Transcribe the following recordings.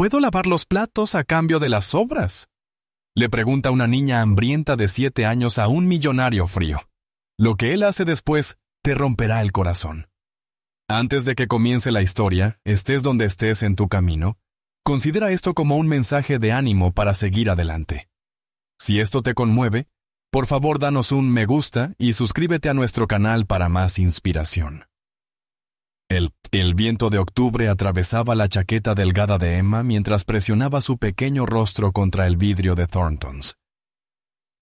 ¿puedo lavar los platos a cambio de las sobras?, le pregunta una niña hambrienta de 7 años a un millonario frío. Lo que él hace después te romperá el corazón. Antes de que comience la historia, estés donde estés en tu camino, considera esto como un mensaje de ánimo para seguir adelante. Si esto te conmueve, por favor danos un me gusta y suscríbete a nuestro canal para más inspiración. El viento de octubre atravesaba la chaqueta delgada de Emma mientras presionaba su pequeño rostro contra el vidrio de Thorntons.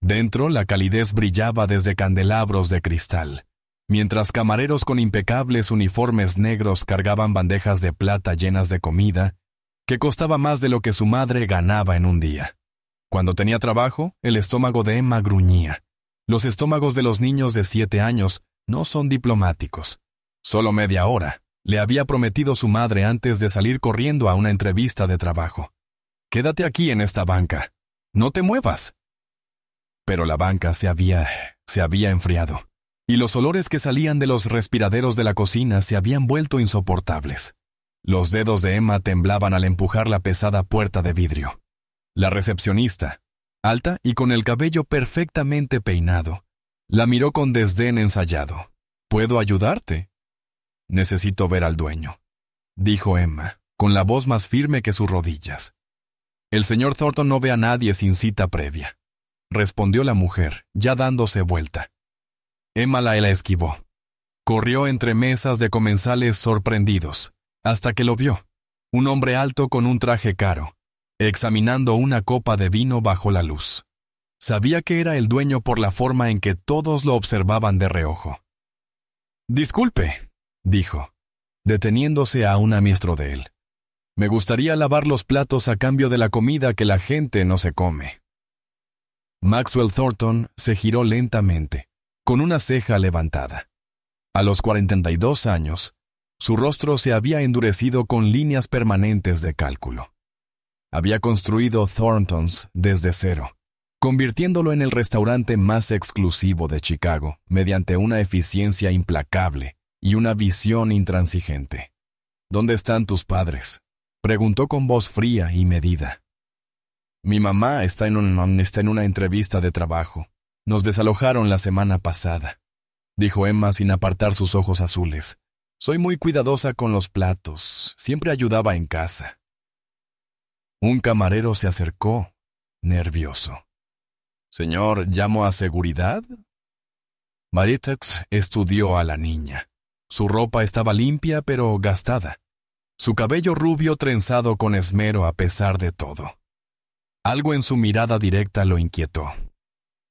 Dentro, la calidez brillaba desde candelabros de cristal, mientras camareros con impecables uniformes negros cargaban bandejas de plata llenas de comida, que costaba más de lo que su madre ganaba en un día. Cuando tenía trabajo, el estómago de Emma gruñía. Los estómagos de los niños de 7 años no son diplomáticos. Solo media hora, le había prometido su madre antes de salir corriendo a una entrevista de trabajo. «Quédate aquí en esta banca. No te muevas». Pero la banca se había enfriado, y los olores que salían de los respiraderos de la cocina se habían vuelto insoportables. Los dedos de Emma temblaban al empujar la pesada puerta de vidrio. La recepcionista, alta y con el cabello perfectamente peinado, la miró con desdén ensayado. «¿Puedo ayudarte?» «Necesito ver al dueño», dijo Emma, con la voz más firme que sus rodillas. «El señor Thornton no ve a nadie sin cita previa», respondió la mujer, ya dándose vuelta. Emma la esquivó. Corrió entre mesas de comensales sorprendidos, hasta que lo vio, un hombre alto con un traje caro, examinando una copa de vino bajo la luz. Sabía que era el dueño por la forma en que todos lo observaban de reojo. «Disculpe», dijo, deteniéndose a un amistro de él. «Me gustaría lavar los platos a cambio de la comida que la gente no se come». Maxwell Thornton se giró lentamente, con una ceja levantada. A los 42 años, su rostro se había endurecido con líneas permanentes de cálculo. Había construido Thorntons desde cero, convirtiéndolo en el restaurante más exclusivo de Chicago, mediante una eficiencia implacable y una visión intransigente. «¿Dónde están tus padres?», preguntó con voz fría y medida. «Mi mamá está en una entrevista de trabajo. Nos desalojaron la semana pasada», dijo Emma sin apartar sus ojos azules. «Soy muy cuidadosa con los platos. Siempre ayudaba en casa». Un camarero se acercó, nervioso. «Señor, ¿llamo a seguridad?» Maritex estudió a la niña. Su ropa estaba limpia pero gastada. Su cabello rubio trenzado con esmero a pesar de todo. Algo en su mirada directa lo inquietó.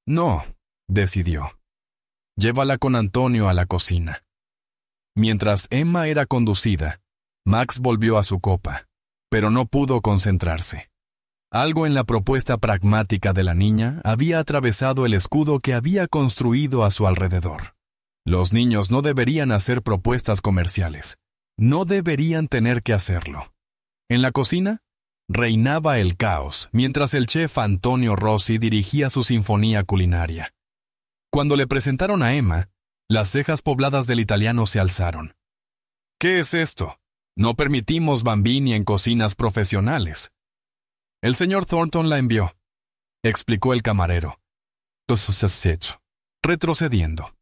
«No», decidió. «Llévala con Antonio a la cocina». Mientras Emma era conducida, Max volvió a su copa, pero no pudo concentrarse. Algo en la propuesta pragmática de la niña había atravesado el escudo que había construido a su alrededor. Los niños no deberían hacer propuestas comerciales. No deberían tener que hacerlo. En la cocina, reinaba el caos, mientras el chef Antonio Rossi dirigía su sinfonía culinaria. Cuando le presentaron a Emma, las cejas pobladas del italiano se alzaron. «¿Qué es esto? No permitimos bambini en cocinas profesionales». «El señor Thornton la envió», explicó el camarero, retrocediendo.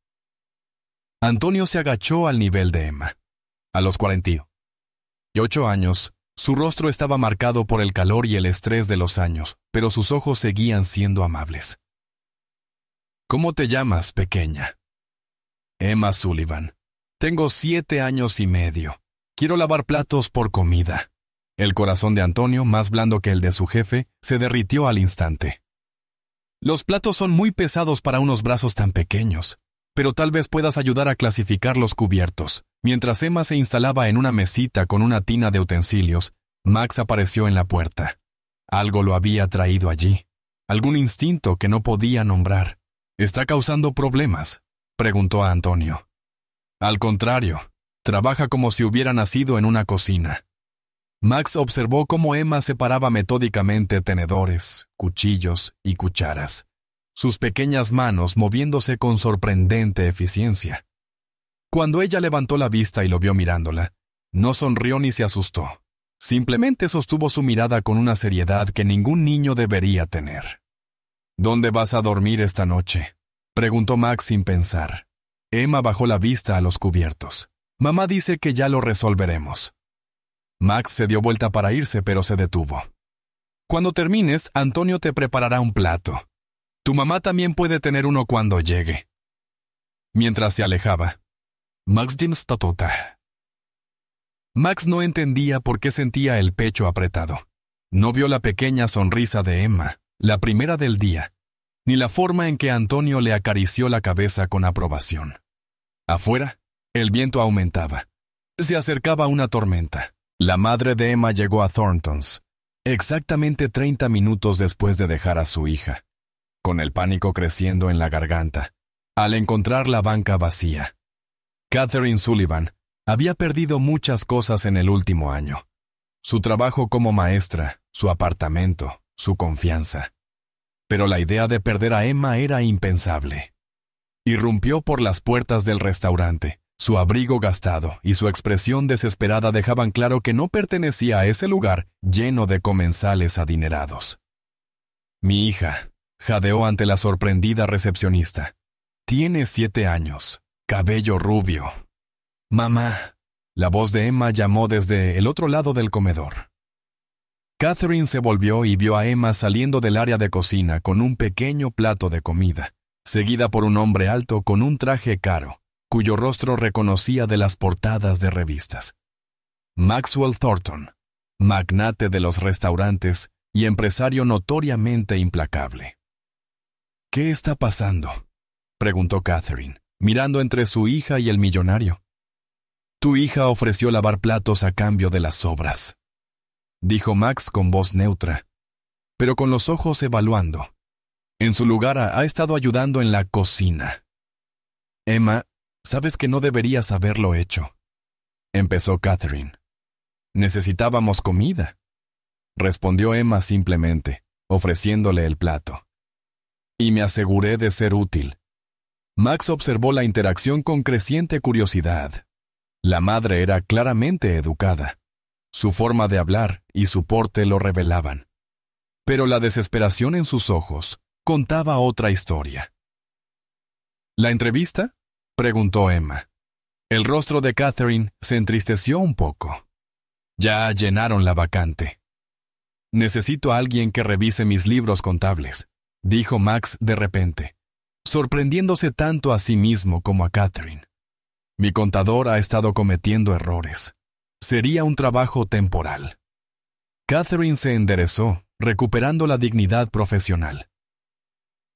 Antonio se agachó al nivel de Emma. A los 48 años, su rostro estaba marcado por el calor y el estrés de los años, pero sus ojos seguían siendo amables. «¿Cómo te llamas, pequeña?» «Emma Sullivan. Tengo 7 años y medio. Quiero lavar platos por comida». El corazón de Antonio, más blando que el de su jefe, se derritió al instante. «Los platos son muy pesados para unos brazos tan pequeños, pero tal vez puedas ayudar a clasificar los cubiertos». Mientras Emma se instalaba en una mesita con una tina de utensilios, Max apareció en la puerta. Algo lo había traído allí, algún instinto que no podía nombrar. «¿Está causando problemas?», preguntó a Antonio. «Al contrario, trabaja como si hubiera nacido en una cocina». Max observó cómo Emma separaba metódicamente tenedores, cuchillos y cucharas, sus pequeñas manos moviéndose con sorprendente eficiencia. Cuando ella levantó la vista y lo vio mirándola, no sonrió ni se asustó. Simplemente sostuvo su mirada con una seriedad que ningún niño debería tener. ¿Dónde vas a dormir esta noche?, preguntó Max sin pensar. Emma bajó la vista a los cubiertos. Mamá dice que ya lo resolveremos. Max se dio vuelta para irse, pero se detuvo. Cuando termines, Antonio te preparará un plato. Tu mamá también puede tener uno cuando llegue. Mientras se alejaba, Max no entendía por qué sentía el pecho apretado. No vio la pequeña sonrisa de Emma, la primera del día, ni la forma en que Antonio le acarició la cabeza con aprobación. Afuera, el viento aumentaba. Se acercaba una tormenta. La madre de Emma llegó a Thorntons, exactamente 30 minutos después de dejar a su hija, con el pánico creciendo en la garganta, al encontrar la banca vacía. Catherine Sullivan había perdido muchas cosas en el último año. Su trabajo como maestra, su apartamento, su confianza. Pero la idea de perder a Emma era impensable. Irrumpió por las puertas del restaurante. Su abrigo gastado y su expresión desesperada dejaban claro que no pertenecía a ese lugar lleno de comensales adinerados. Mi hija, jadeó ante la sorprendida recepcionista. Tiene 7 años, cabello rubio. Mamá. La voz de Emma llamó desde el otro lado del comedor. Catherine se volvió y vio a Emma saliendo del área de cocina con un pequeño plato de comida, seguida por un hombre alto con un traje caro, cuyo rostro reconocía de las portadas de revistas. Maxwell Thornton, magnate de los restaurantes y empresario notoriamente implacable. ¿Qué está pasando?, preguntó Catherine, mirando entre su hija y el millonario. Tu hija ofreció lavar platos a cambio de las sobras, dijo Max con voz neutra, pero con los ojos evaluando. En su lugar ha estado ayudando en la cocina. Emma, sabes que no deberías haberlo hecho, empezó Catherine. Necesitábamos comida, respondió Emma simplemente, ofreciéndole el plato. Y me aseguré de ser útil. Max observó la interacción con creciente curiosidad. La madre era claramente educada. Su forma de hablar y su porte lo revelaban. Pero la desesperación en sus ojos contaba otra historia. ¿La entrevista?, preguntó Emma. El rostro de Catherine se entristeció un poco. Ya llenaron la vacante. Necesito a alguien que revise mis libros contables, dijo Max de repente, sorprendiéndose tanto a sí mismo como a Catherine. Mi contador ha estado cometiendo errores. Sería un trabajo temporal. Catherine se enderezó, recuperando la dignidad profesional.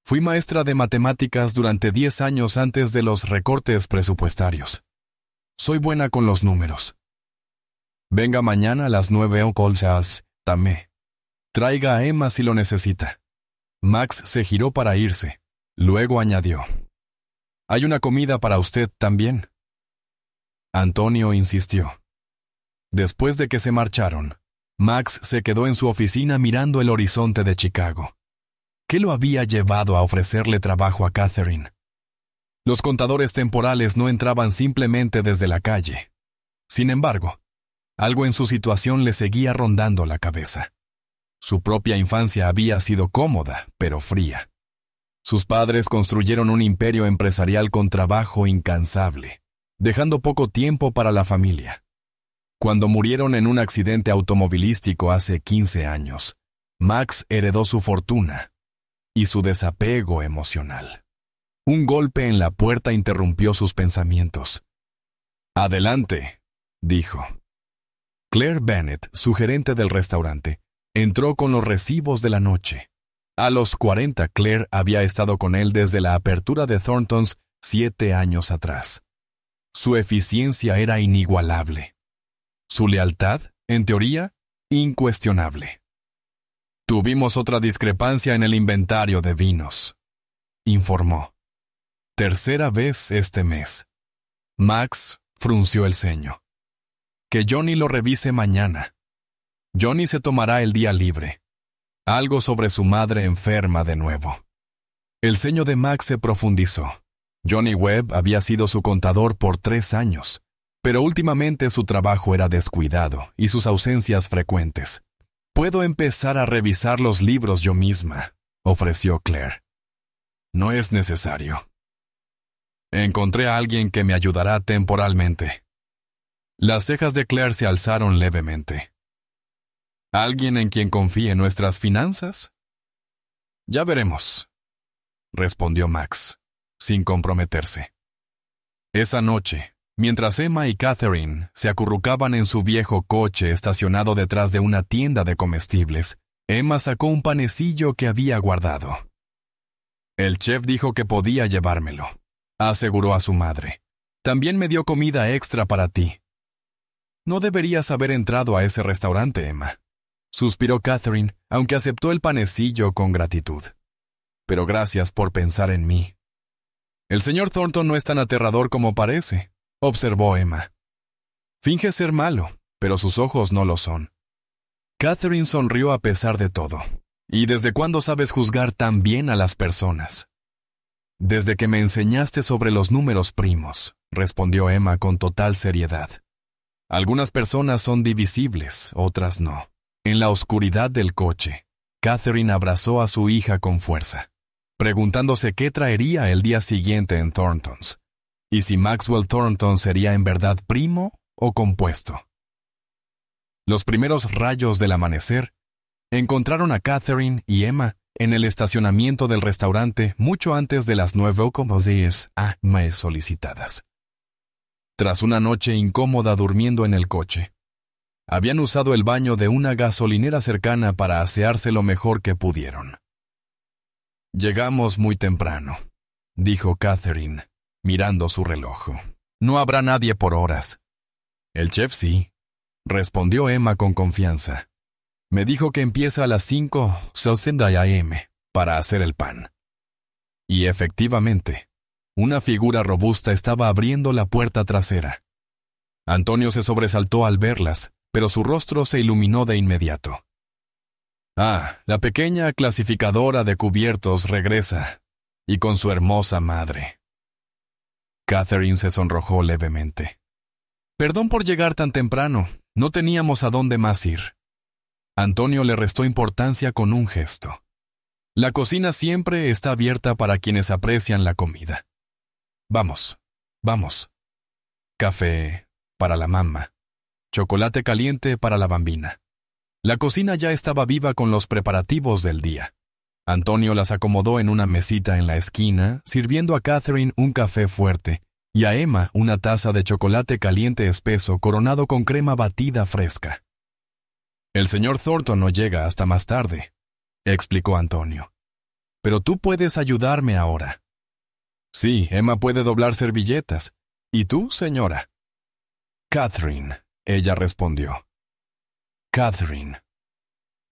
Fui maestra de matemáticas durante 10 años antes de los recortes presupuestarios. Soy buena con los números. Venga mañana a las 9 o colchas, tamé. Traiga a Emma si lo necesita. Max se giró para irse. Luego añadió. Hay una comida para usted también. Antonio insistió. Después de que se marcharon, Max se quedó en su oficina mirando el horizonte de Chicago. ¿Qué lo había llevado a ofrecerle trabajo a Catherine? Los contadores temporales no entraban simplemente desde la calle. Sin embargo, algo en su situación le seguía rondando la cabeza. Su propia infancia había sido cómoda, pero fría. Sus padres construyeron un imperio empresarial con trabajo incansable, dejando poco tiempo para la familia. Cuando murieron en un accidente automovilístico hace 15 años, Max heredó su fortuna y su desapego emocional. Un golpe en la puerta interrumpió sus pensamientos. «Adelante», dijo. Claire Bennett, su gerente del restaurante, entró con los recibos de la noche. A los 40, Claire había estado con él desde la apertura de Thorntons 7 años atrás. Su eficiencia era inigualable. Su lealtad, en teoría, incuestionable. Tuvimos otra discrepancia en el inventario de vinos, informó. Tercera vez este mes. Max frunció el ceño. Que Johnny lo revise mañana. Johnny se tomará el día libre. Algo sobre su madre enferma de nuevo. El ceño de Max se profundizó. Johnny Webb había sido su contador por 3 años. Pero últimamente su trabajo era descuidado y sus ausencias frecuentes. «Puedo empezar a revisar los libros yo misma», ofreció Claire. «No es necesario. Encontré a alguien que me ayudará temporalmente». Las cejas de Claire se alzaron levemente. «¿Alguien en quien confíe nuestras finanzas?» «Ya veremos», respondió Max, sin comprometerse. Esa noche, mientras Emma y Catherine se acurrucaban en su viejo coche estacionado detrás de una tienda de comestibles, Emma sacó un panecillo que había guardado. «El chef dijo que podía llevármelo», aseguró a su madre. «También me dio comida extra para ti». «No deberías haber entrado a ese restaurante, Emma», suspiró Catherine, aunque aceptó el panecillo con gratitud. «Pero gracias por pensar en mí». «El señor Thornton no es tan aterrador como parece», observó Emma. «Finge ser malo, pero sus ojos no lo son». Catherine sonrió a pesar de todo. «¿Y desde cuándo sabes juzgar tan bien a las personas?» «Desde que me enseñaste sobre los números primos», respondió Emma con total seriedad. «Algunas personas son divisibles, otras no». En la oscuridad del coche, Catherine abrazó a su hija con fuerza, preguntándose qué traería el día siguiente en Thornton's, y si Maxwell Thornton sería en verdad primo o compuesto. Los primeros rayos del amanecer encontraron a Catherine y Emma en el estacionamiento del restaurante mucho antes de las 9:00 a.m. solicitadas. Tras una noche incómoda durmiendo en el coche, habían usado el baño de una gasolinera cercana para asearse lo mejor que pudieron. «Llegamos muy temprano», dijo Catherine, mirando su reloj. «No habrá nadie por horas». «El chef sí», respondió Emma con confianza. «Me dijo que empieza a las 5:60 a.m. para hacer el pan». Y efectivamente, una figura robusta estaba abriendo la puerta trasera. Antonio se sobresaltó al verlas, pero su rostro se iluminó de inmediato. «Ah, la pequeña clasificadora de cubiertos regresa, y con su hermosa madre». Catherine se sonrojó levemente. «Perdón por llegar tan temprano, no teníamos a dónde más ir». Antonio le restó importancia con un gesto. «La cocina siempre está abierta para quienes aprecian la comida. Vamos, vamos. Café para la mamá. Chocolate caliente para la bambina». La cocina ya estaba viva con los preparativos del día. Antonio las acomodó en una mesita en la esquina, sirviendo a Catherine un café fuerte y a Emma una taza de chocolate caliente espeso coronado con crema batida fresca. «El señor Thornton no llega hasta más tarde», explicó Antonio. «Pero tú puedes ayudarme ahora». «Sí, Emma puede doblar servilletas. ¿Y tú, señora?» «Catherine», ella respondió. «Catherine»,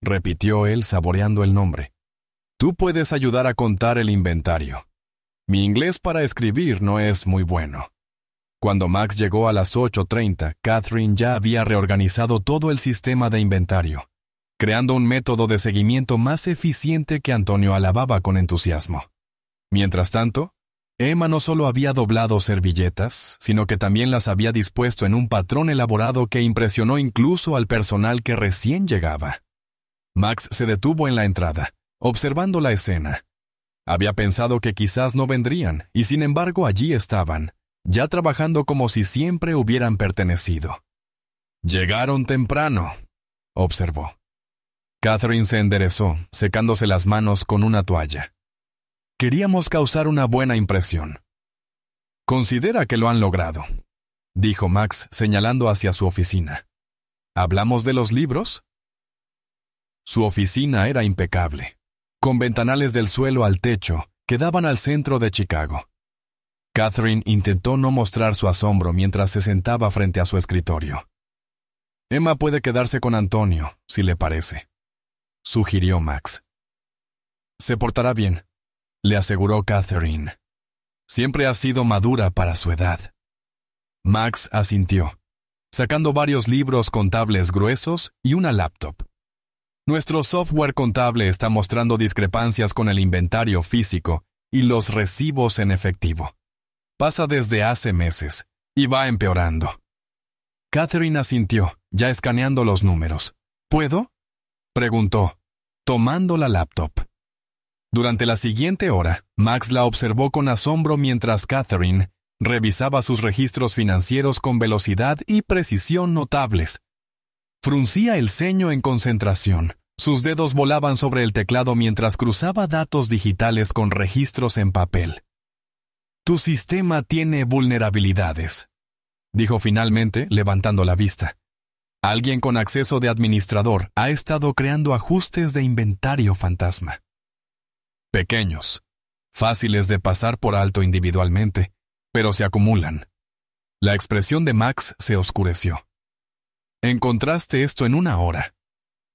repitió él saboreando el nombre. «Tú puedes ayudar a contar el inventario. Mi inglés para escribir no es muy bueno». Cuando Max llegó a las 8:30, Catherine ya había reorganizado todo el sistema de inventario, creando un método de seguimiento más eficiente que Antonio alababa con entusiasmo. Mientras tanto, Emma no solo había doblado servilletas, sino que también las había dispuesto en un patrón elaborado que impresionó incluso al personal que recién llegaba. Max se detuvo en la entrada, observando la escena. Había pensado que quizás no vendrían, y sin embargo allí estaban, ya trabajando como si siempre hubieran pertenecido. «Llegaron temprano», observó. Catherine se enderezó, secándose las manos con una toalla. «Queríamos causar una buena impresión». «Considera que lo han logrado», dijo Max señalando hacia su oficina. «¿Hablamos de los libros?» Su oficina era impecable, con ventanales del suelo al techo que daban al centro de Chicago. Catherine intentó no mostrar su asombro mientras se sentaba frente a su escritorio. «Emma puede quedarse con Antonio, si le parece», sugirió Max. «Se portará bien», le aseguró Catherine. «Siempre ha sido madura para su edad». Max asintió, sacando varios libros contables gruesos y una laptop. «Nuestro software contable está mostrando discrepancias con el inventario físico y los recibos en efectivo. Pasa desde hace meses y va empeorando». Catherine asintió, ya escaneando los números. ¿Puedo?, preguntó, tomando la laptop. Durante la siguiente hora, Max la observó con asombro mientras Catherine revisaba sus registros financieros con velocidad y precisión notables. Fruncía el ceño en concentración. Sus dedos volaban sobre el teclado mientras cruzaba datos digitales con registros en papel. «Tu sistema tiene vulnerabilidades», dijo finalmente, levantando la vista. Alguien con acceso de administrador ha estado creando ajustes de inventario fantasma. Pequeños, fáciles de pasar por alto individualmente, pero se acumulan. La expresión de Max se oscureció. «Encontraste esto en una hora».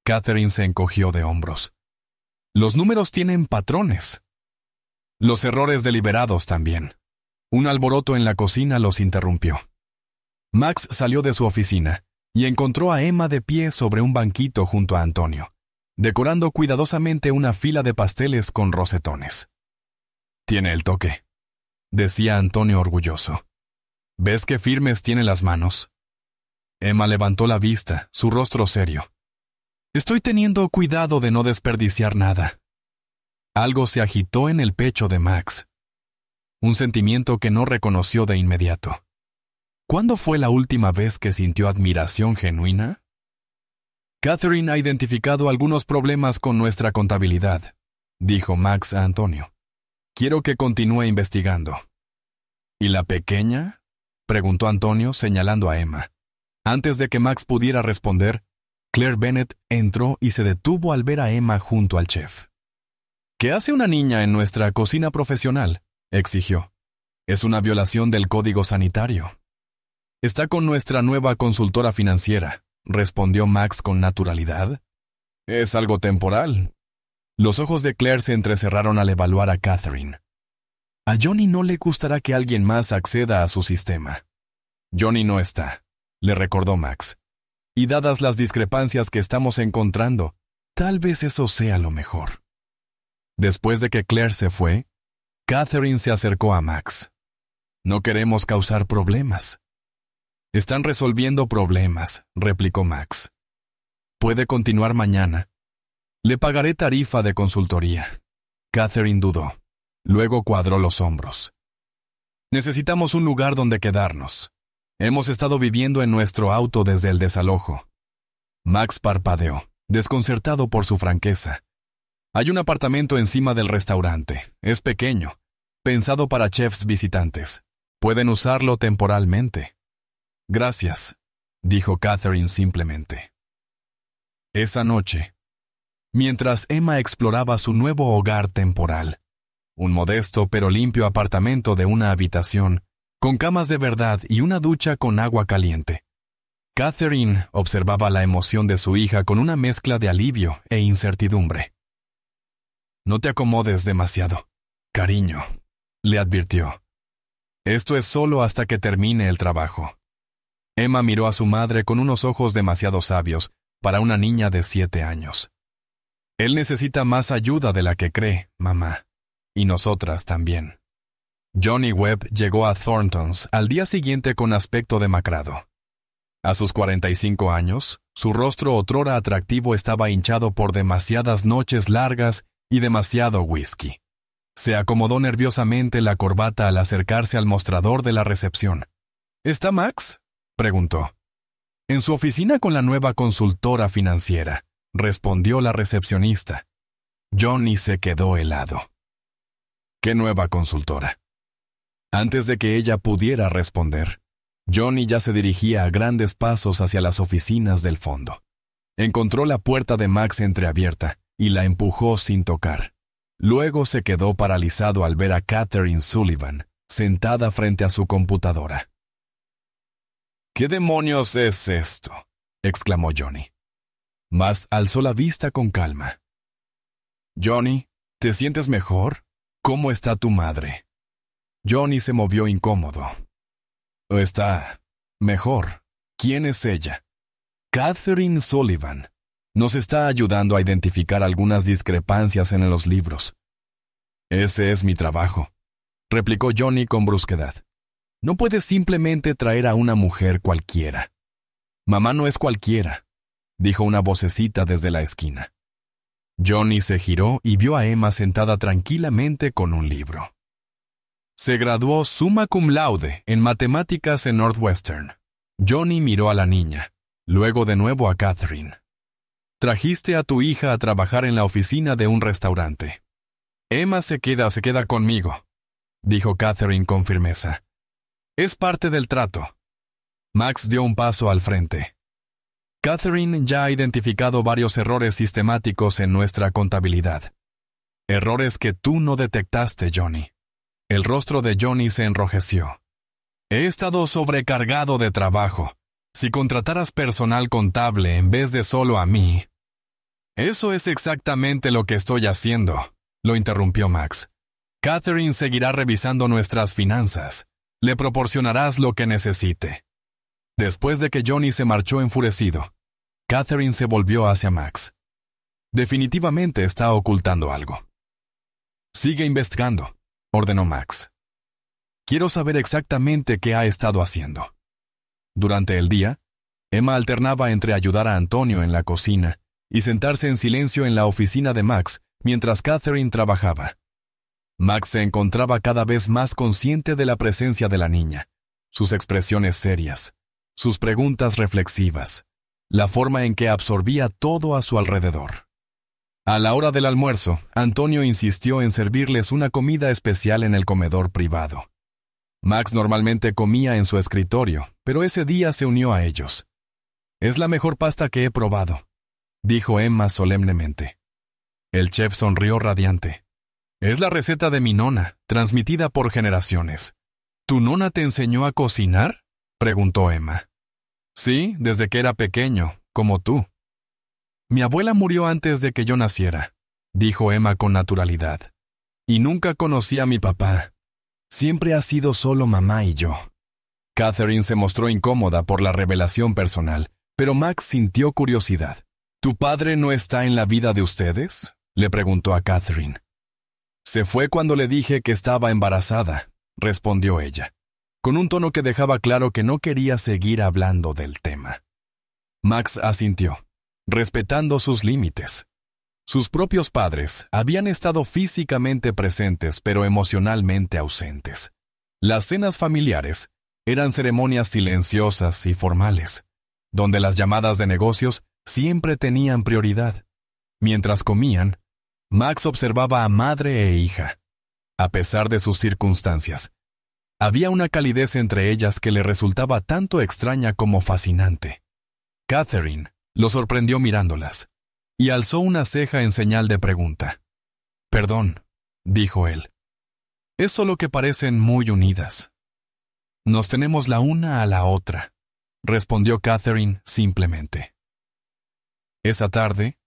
Catherine se encogió de hombros. «Los números tienen patrones. Los errores deliberados también». Un alboroto en la cocina los interrumpió. Max salió de su oficina y encontró a Emma de pie sobre un banquito junto a Antonio, decorando cuidadosamente una fila de pasteles con rosetones. «Tiene el toque», decía Antonio orgulloso. «¿Ves qué firmes tiene las manos?» Emma levantó la vista, su rostro serio. «Estoy teniendo cuidado de no desperdiciar nada». Algo se agitó en el pecho de Max. Un sentimiento que no reconoció de inmediato. ¿Cuándo fue la última vez que sintió admiración genuina? «Catherine ha identificado algunos problemas con nuestra contabilidad», dijo Max a Antonio. «Quiero que continúe investigando». «¿Y la pequeña?», preguntó Antonio, señalando a Emma. Antes de que Max pudiera responder, Claire Bennett entró y se detuvo al ver a Emma junto al chef. «¿Qué hace una niña en nuestra cocina profesional?», exigió. «Es una violación del código sanitario». «Está con nuestra nueva consultora financiera», respondió Max con naturalidad. «Es algo temporal». Los ojos de Claire se entrecerraron al evaluar a Catherine. «A Johnny no le gustará que alguien más acceda a su sistema». «Johnny no está», le recordó Max. «Y dadas las discrepancias que estamos encontrando, tal vez eso sea lo mejor». Después de que Claire se fue, Catherine se acercó a Max. «No queremos causar problemas». «Están resolviendo problemas», replicó Max. «Puede continuar mañana. Le pagaré tarifa de consultoría». Catherine dudó. Luego cuadró los hombros. «Necesitamos un lugar donde quedarnos. Hemos estado viviendo en nuestro auto desde el desalojo». Max parpadeó, desconcertado por su franqueza. «Hay un apartamento encima del restaurante. Es pequeño, pensado para chefs visitantes. Pueden usarlo temporalmente». «Gracias», dijo Catherine simplemente. Esa noche, mientras Emma exploraba su nuevo hogar temporal, un modesto pero limpio apartamento de una habitación, con camas de verdad y una ducha con agua caliente, Catherine observaba la emoción de su hija con una mezcla de alivio e incertidumbre. «No te acomodes demasiado, cariño», le advirtió. «Esto es solo hasta que termine el trabajo». Emma miró a su madre con unos ojos demasiado sabios para una niña de 7 años. «Él necesita más ayuda de la que cree, mamá. Y nosotras también». Johnny Webb llegó a Thornton's al día siguiente con aspecto demacrado. A sus 45 años, su rostro otrora atractivo estaba hinchado por demasiadas noches largas y demasiado whisky. Se acomodó nerviosamente la corbata al acercarse al mostrador de la recepción. «¿Está Max?», preguntó. «En su oficina con la nueva consultora financiera», respondió la recepcionista. Johnny se quedó helado. «¿Qué nueva consultora?». Antes de que ella pudiera responder, Johnny ya se dirigía a grandes pasos hacia las oficinas del fondo. Encontró la puerta de Max entreabierta y la empujó sin tocar. Luego se quedó paralizado al ver a Catherine Sullivan, sentada frente a su computadora. «¿Qué demonios es esto?», exclamó Johnny. Mas alzó la vista con calma. «Johnny, ¿te sientes mejor? ¿Cómo está tu madre?». Johnny se movió incómodo. «Está mejor. ¿Quién es ella?». «Catherine Sullivan. Nos está ayudando a identificar algunas discrepancias en los libros». «Ese es mi trabajo», replicó Johnny con brusquedad. «No puedes simplemente traer a una mujer cualquiera». Mamá no es cualquiera, dijo una vocecita desde la esquina. Johnny se giró y vio a Emma sentada tranquilamente con un libro. Se graduó summa cum laude en matemáticas en Northwestern. Johnny miró a la niña, luego de nuevo a Catherine. Trajiste a tu hija a trabajar en la oficina de un restaurante. Emma se queda conmigo, dijo Catherine con firmeza. Es parte del trato. Max dio un paso al frente. Catherine ya ha identificado varios errores sistemáticos en nuestra contabilidad. Errores que tú no detectaste, Johnny. El rostro de Johnny se enrojeció. He estado sobrecargado de trabajo. Si contrataras personal contable en vez de solo a mí... Eso es exactamente lo que estoy haciendo, lo interrumpió Max. Catherine seguirá revisando nuestras finanzas. Le proporcionarás lo que necesite. Después de que Johnny se marchó enfurecido, Catherine se volvió hacia Max. Definitivamente está ocultando algo. Sigue investigando, ordenó Max. Quiero saber exactamente qué ha estado haciendo. Durante el día, Emma alternaba entre ayudar a Antonio en la cocina y sentarse en silencio en la oficina de Max mientras Catherine trabajaba. Max se encontraba cada vez más consciente de la presencia de la niña, sus expresiones serias, sus preguntas reflexivas, la forma en que absorbía todo a su alrededor. A la hora del almuerzo, Antonio insistió en servirles una comida especial en el comedor privado. Max normalmente comía en su escritorio, pero ese día se unió a ellos. Es la mejor pasta que he probado, dijo Emma solemnemente. El chef sonrió radiante. Es la receta de mi nona, transmitida por generaciones. ¿Tu nona te enseñó a cocinar?, preguntó Emma. Sí, desde que era pequeño, como tú. Mi abuela murió antes de que yo naciera, dijo Emma con naturalidad. Y nunca conocí a mi papá. Siempre ha sido solo mamá y yo. Catherine se mostró incómoda por la revelación personal, pero Max sintió curiosidad. ¿Tu padre no está en la vida de ustedes?, le preguntó a Catherine. Se fue cuando le dije que estaba embarazada, respondió ella, con un tono que dejaba claro que no quería seguir hablando del tema. Max asintió, respetando sus límites. Sus propios padres habían estado físicamente presentes pero emocionalmente ausentes. Las cenas familiares eran ceremonias silenciosas y formales, donde las llamadas de negocios siempre tenían prioridad. Mientras comían, Max observaba a madre e hija. A pesar de sus circunstancias, había una calidez entre ellas que le resultaba tanto extraña como fascinante. Catherine lo sorprendió mirándolas, y alzó una ceja en señal de pregunta. Perdón, dijo él. Es solo que parecen muy unidas. Nos tenemos la una a la otra, respondió Catherine simplemente. Esa tarde,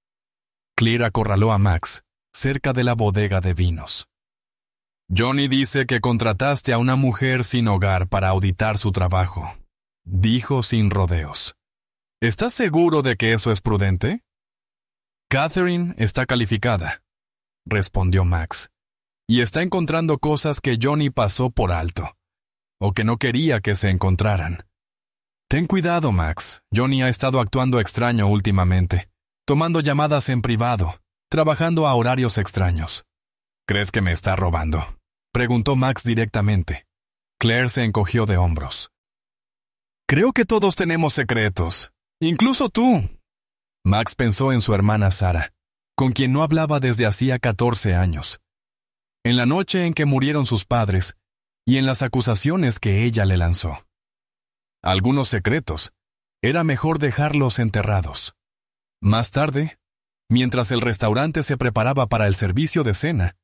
Claire acorraló a Max cerca de la bodega de vinos. Johnny dice que contrataste a una mujer sin hogar para auditar su trabajo, dijo sin rodeos. ¿Estás seguro de que eso es prudente? Catherine está calificada, respondió Max, y está encontrando cosas que Johnny pasó por alto, o que no quería que se encontraran. Ten cuidado, Max. Johnny ha estado actuando extraño últimamente, tomando llamadas en privado, trabajando a horarios extraños. ¿Crees que me está robando?, preguntó Max directamente. Claire se encogió de hombros. Creo que todos tenemos secretos, incluso tú. Max pensó en su hermana Sarah, con quien no hablaba desde hacía 14 años. En la noche en que murieron sus padres, y en las acusaciones que ella le lanzó. Algunos secretos, era mejor dejarlos enterrados. Más tarde, mientras el restaurante se preparaba para el servicio de cena,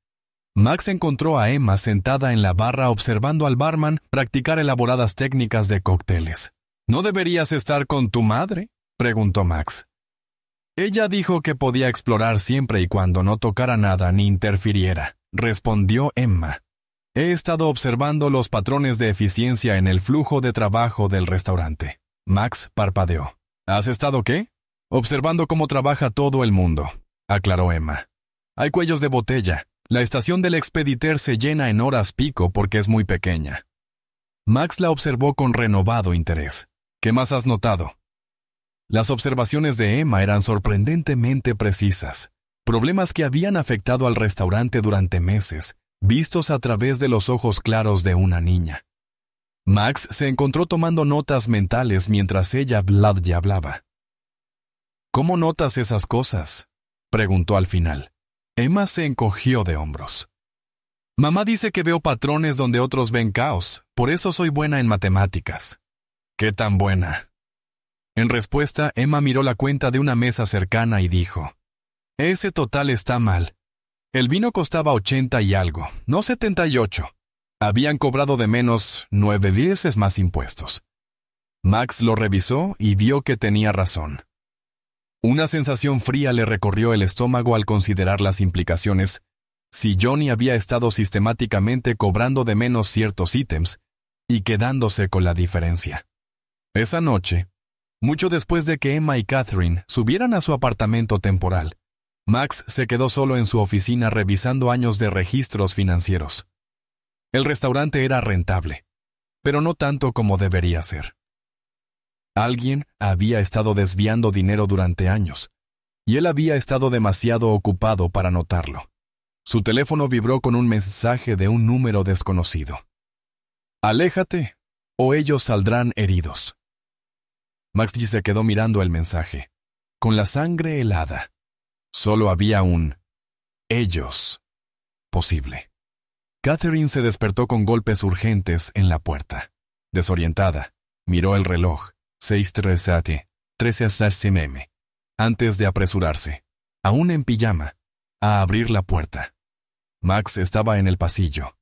Max encontró a Emma sentada en la barra observando al barman practicar elaboradas técnicas de cócteles. ¿No deberías estar con tu madre?, preguntó Max. Ella dijo que podía explorar siempre y cuando no tocara nada ni interfiriera, respondió Emma. He estado observando los patrones de eficiencia en el flujo de trabajo del restaurante. Max parpadeó. ¿Has estado qué? Observando cómo trabaja todo el mundo, aclaró Emma. Hay cuellos de botella. La estación del expediter se llena en horas pico porque es muy pequeña. Max la observó con renovado interés. ¿Qué más has notado? Las observaciones de Emma eran sorprendentemente precisas. Problemas que habían afectado al restaurante durante meses, vistos a través de los ojos claros de una niña. Max se encontró tomando notas mentales mientras ella y hablaba. ¿Cómo notas esas cosas?, preguntó al final. Emma se encogió de hombros. Mamá dice que veo patrones donde otros ven caos, por eso soy buena en matemáticas. ¿Qué tan buena? En respuesta, Emma miró la cuenta de una mesa cercana y dijo: Ese total está mal. El vino costaba 80 y algo, no 78. Habían cobrado de menos 9 veces más impuestos. Max lo revisó y vio que tenía razón. Una sensación fría le recorrió el estómago al considerar las implicaciones. Si Johnny había estado sistemáticamente cobrando de menos ciertos ítems y quedándose con la diferencia. Esa noche, mucho después de que Emma y Catherine subieran a su apartamento temporal, Max se quedó solo en su oficina revisando años de registros financieros. El restaurante era rentable, pero no tanto como debería ser. Alguien había estado desviando dinero durante años, y él había estado demasiado ocupado para notarlo. Su teléfono vibró con un mensaje de un número desconocido. «Aléjate, o ellos saldrán heridos». Max se quedó mirando el mensaje, con la sangre helada. Solo había un «ellos» posible. Catherine se despertó con golpes urgentes en la puerta. Desorientada, miró el reloj. 6:13 m. Antes de apresurarse, aún en pijama, a abrir la puerta. Max estaba en el pasillo.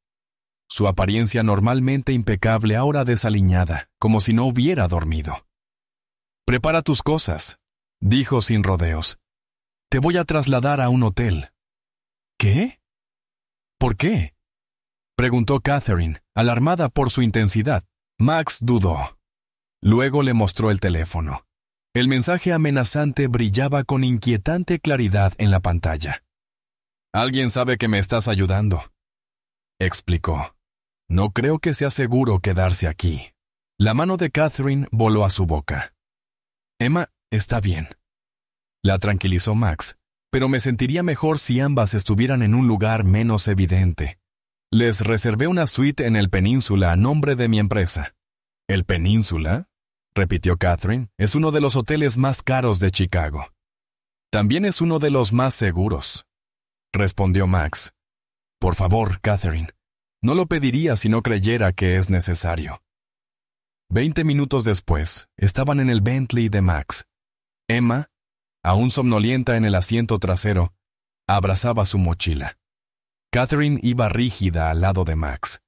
Su apariencia normalmente impecable ahora desaliñada, como si no hubiera dormido. «Prepara tus cosas», dijo sin rodeos. «Te voy a trasladar a un hotel». «¿Qué? ¿Por qué?», preguntó Catherine, alarmada por su intensidad. Max dudó. Luego le mostró el teléfono. El mensaje amenazante brillaba con inquietante claridad en la pantalla. «Alguien sabe que me estás ayudando», explicó. «No creo que sea seguro quedarse aquí». La mano de Catherine voló a su boca. «Emma, está bien», la tranquilizó Max, «pero me sentiría mejor si ambas estuvieran en un lugar menos evidente. Les reservé una suite en el Península a nombre de mi empresa». «¿El Península?», repitió Catherine. «Es uno de los hoteles más caros de Chicago». «También es uno de los más seguros», respondió Max. «Por favor, Catherine, no lo pediría si no creyera que es necesario». 20 minutos después, estaban en el Bentley de Max. Emma, aún somnolienta en el asiento trasero, abrazaba su mochila. Catherine iba rígida al lado de Max,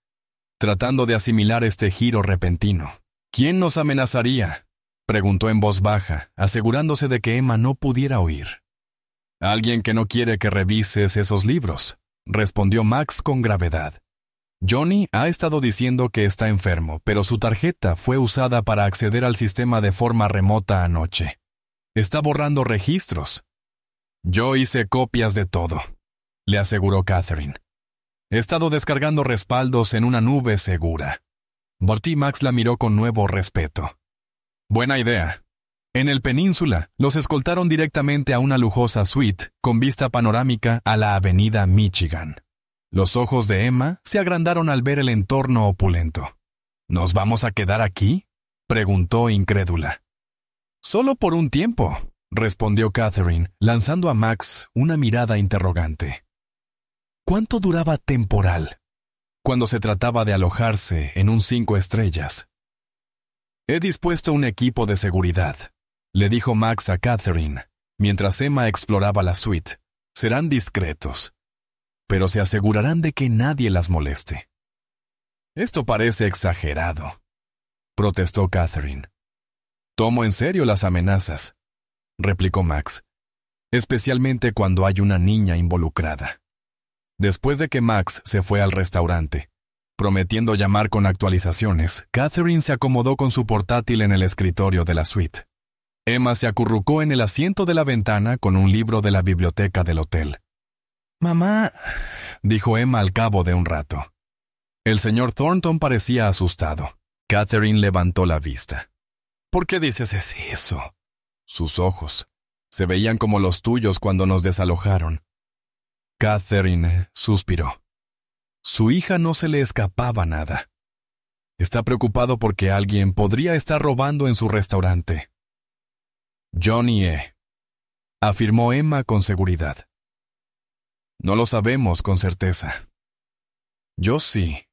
tratando de asimilar este giro repentino. «¿Quién nos amenazaría?», preguntó en voz baja, asegurándose de que Emma no pudiera oír. «Alguien que no quiere que revises esos libros», respondió Max con gravedad. «Johnny ha estado diciendo que está enfermo, pero su tarjeta fue usada para acceder al sistema de forma remota anoche. Está borrando registros». «Yo hice copias de todo», le aseguró Catherine. «He estado descargando respaldos en una nube segura». Max la miró con nuevo respeto. «Buena idea». En el Península, los escoltaron directamente a una lujosa suite con vista panorámica a la avenida Michigan. Los ojos de Emma se agrandaron al ver el entorno opulento. «¿Nos vamos a quedar aquí?», preguntó incrédula. «Solo por un tiempo», respondió Catherine, lanzando a Max una mirada interrogante. ¿Cuánto duraba temporal cuando se trataba de alojarse en un 5 estrellas? «He dispuesto un equipo de seguridad», le dijo Max a Catherine, mientras Emma exploraba la suite. «Serán discretos, pero se asegurarán de que nadie las moleste». «Esto parece exagerado», protestó Catherine. «Tomo en serio las amenazas», replicó Max, «especialmente cuando hay una niña involucrada». Después de que Max se fue al restaurante, prometiendo llamar con actualizaciones, Catherine se acomodó con su portátil en el escritorio de la suite. Emma se acurrucó en el asiento de la ventana con un libro de la biblioteca del hotel. «Mamá», dijo Emma al cabo de un rato. El señor Thornton parecía asustado. Catherine levantó la vista. «¿Por qué dices eso?», sus ojos, se veían como los tuyos cuando nos desalojaron. Catherine suspiró. Su hija no se le escapaba nada. Está preocupado porque alguien podría estar robando en su restaurante. Johnny afirmó Emma con seguridad. No lo sabemos con certeza. Yo sí,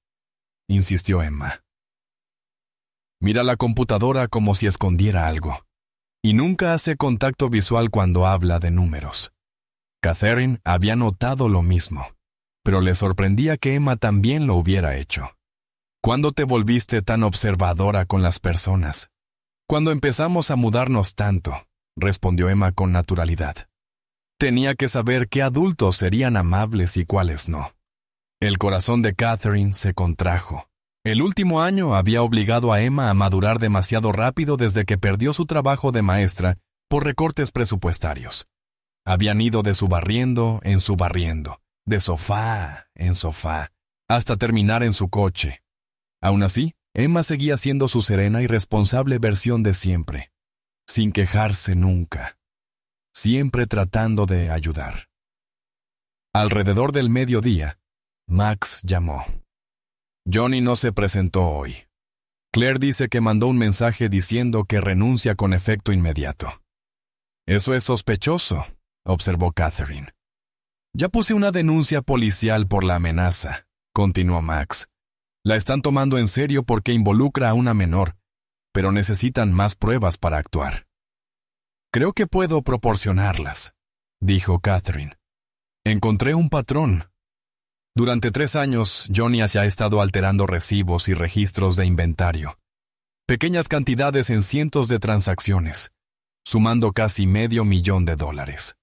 insistió Emma. Mira la computadora como si escondiera algo, y nunca hace contacto visual cuando habla de números. Catherine había notado lo mismo, pero le sorprendía que Emma también lo hubiera hecho. ¿Cuándo te volviste tan observadora con las personas? Cuando empezamos a mudarnos tanto, respondió Emma con naturalidad. Tenía que saber qué adultos serían amables y cuáles no. El corazón de Catherine se contrajo. El último año había obligado a Emma a madurar demasiado rápido desde que perdió su trabajo de maestra por recortes presupuestarios. Habían ido de su barriendo en su barriendo, de sofá en sofá, hasta terminar en su coche. Aún así, Emma seguía siendo su serena y responsable versión de siempre, sin quejarse nunca, siempre tratando de ayudar. Alrededor del mediodía, Max llamó. Johnny no se presentó hoy. Claire dice que mandó un mensaje diciendo que renuncia con efecto inmediato. Eso es sospechoso, observó Catherine. Ya puse una denuncia policial por la amenaza, continuó Max. La están tomando en serio porque involucra a una menor, pero necesitan más pruebas para actuar. Creo que puedo proporcionarlas, dijo Catherine. Encontré un patrón. Durante 3 años, Johnny se ha estado alterando recibos y registros de inventario. Pequeñas cantidades en cientos de transacciones, sumando casi $500,000.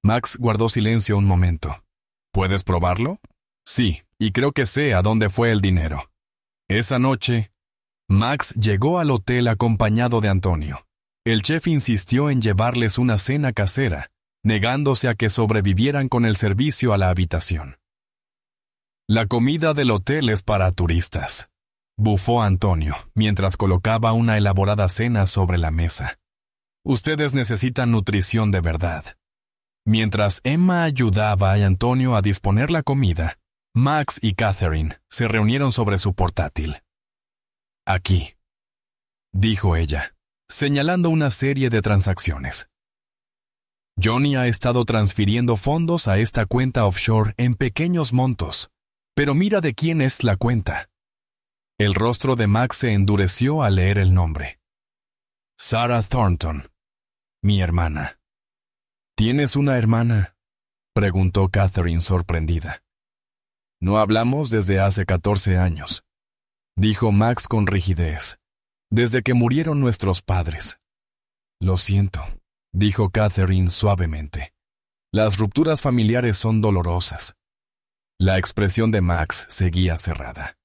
Max guardó silencio un momento. ¿Puedes probarlo? Sí, y creo que sé a dónde fue el dinero. Esa noche, Max llegó al hotel acompañado de Antonio. El chef insistió en llevarles una cena casera, negándose a que sobrevivieran con el servicio a la habitación. La comida del hotel es para turistas, bufó Antonio, mientras colocaba una elaborada cena sobre la mesa. Ustedes necesitan nutrición de verdad. Mientras Emma ayudaba a Antonio a disponer la comida, Max y Catherine se reunieron sobre su portátil. Aquí, dijo ella, señalando una serie de transacciones. Johnny ha estado transfiriendo fondos a esta cuenta offshore en pequeños montos, pero mira de quién es la cuenta. El rostro de Max se endureció al leer el nombre. Sarah Thornton, mi hermana. ¿Tienes una hermana?, preguntó Catherine sorprendida. No hablamos desde hace 14 años, dijo Max con rigidez, desde que murieron nuestros padres. Lo siento, dijo Catherine suavemente. Las rupturas familiares son dolorosas. La expresión de Max seguía cerrada.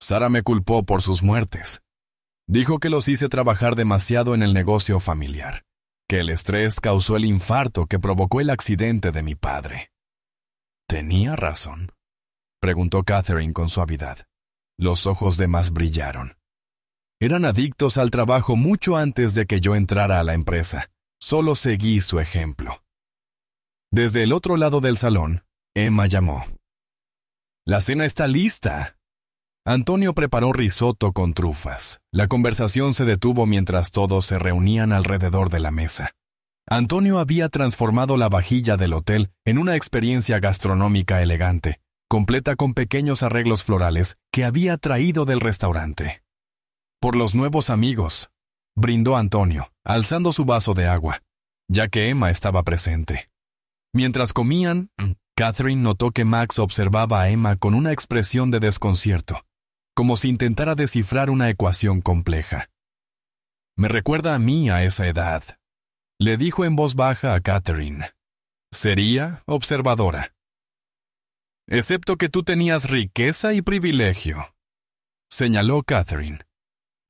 Sarah me culpó por sus muertes. Dijo que los hice trabajar demasiado en el negocio familiar, que el estrés causó el infarto que provocó el accidente de mi padre. ¿Tenía razón?, preguntó Catherine con suavidad. Los ojos de Max brillaron. Eran adictos al trabajo mucho antes de que yo entrara a la empresa. Solo seguí su ejemplo. Desde el otro lado del salón, Emma llamó. «La cena está lista». Antonio preparó risotto con trufas. La conversación se detuvo mientras todos se reunían alrededor de la mesa. Antonio había transformado la vajilla del hotel en una experiencia gastronómica elegante, completa con pequeños arreglos florales que había traído del restaurante. «Por los nuevos amigos», brindó Antonio, alzando su vaso de agua, ya que Emma estaba presente. Mientras comían, Catherine notó que Max observaba a Emma con una expresión de desconcierto, como si intentara descifrar una ecuación compleja. «Me recuerda a mí a esa edad», le dijo en voz baja a Catherine. «Sería observadora. Excepto que tú tenías riqueza y privilegio», señaló Catherine.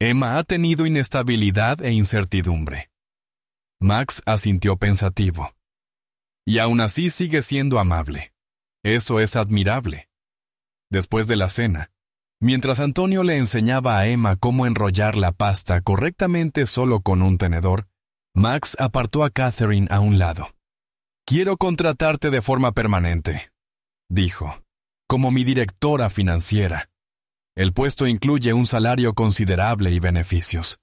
«Emma ha tenido inestabilidad e incertidumbre». Max asintió pensativo. «Y aún así sigue siendo amable. Eso es admirable». Después de la cena, Mientras Antonio le enseñaba a Emma cómo enrollar la pasta correctamente solo con un tenedor, Max apartó a Catherine a un lado. «Quiero contratarte de forma permanente», dijo, «como mi directora financiera. El puesto incluye un salario considerable y beneficios».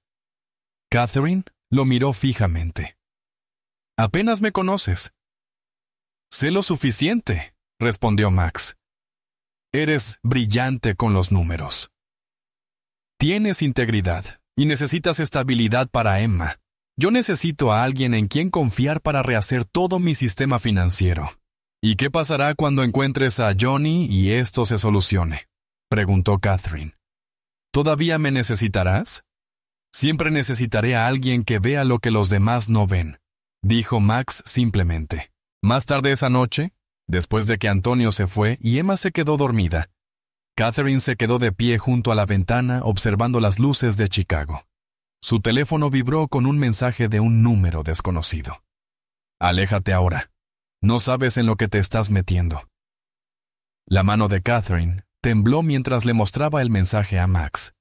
Catherine lo miró fijamente. «Apenas me conoces». «Sé lo suficiente», respondió Max. «Eres brillante con los números. Tienes integridad y necesitas estabilidad para Emma. Yo necesito a alguien en quien confiar para rehacer todo mi sistema financiero». «¿Y qué pasará cuando encuentres a Johnny y esto se solucione?», preguntó Catherine. «¿Todavía me necesitarás?» «Siempre necesitaré a alguien que vea lo que los demás no ven», dijo Max simplemente. Más tarde esa noche, después de que Antonio se fue y Emma se quedó dormida, Catherine se quedó de pie junto a la ventana observando las luces de Chicago. Su teléfono vibró con un mensaje de un número desconocido. «Aléjate ahora. No sabes en lo que te estás metiendo». La mano de Catherine tembló mientras le mostraba el mensaje a Max.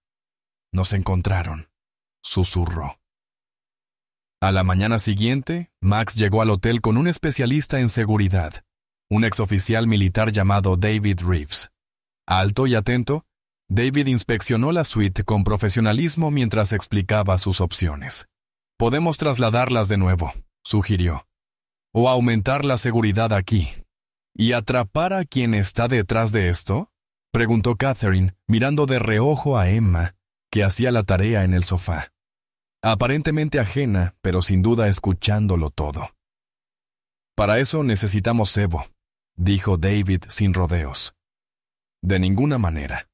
«Nos encontraron», susurró. A la mañana siguiente, Max llegó al hotel con un especialista en seguridad, un exoficial militar llamado David Reeves. Alto y atento, David inspeccionó la suite con profesionalismo mientras explicaba sus opciones. «Podemos trasladarlas de nuevo», sugirió, «o aumentar la seguridad aquí». «¿Y atrapar a quien está detrás de esto?», preguntó Catherine, mirando de reojo a Emma, que hacía la tarea en el sofá. Aparentemente ajena, pero sin duda escuchándolo todo. «Para eso necesitamos cebo», dijo David sin rodeos. «De ninguna manera»,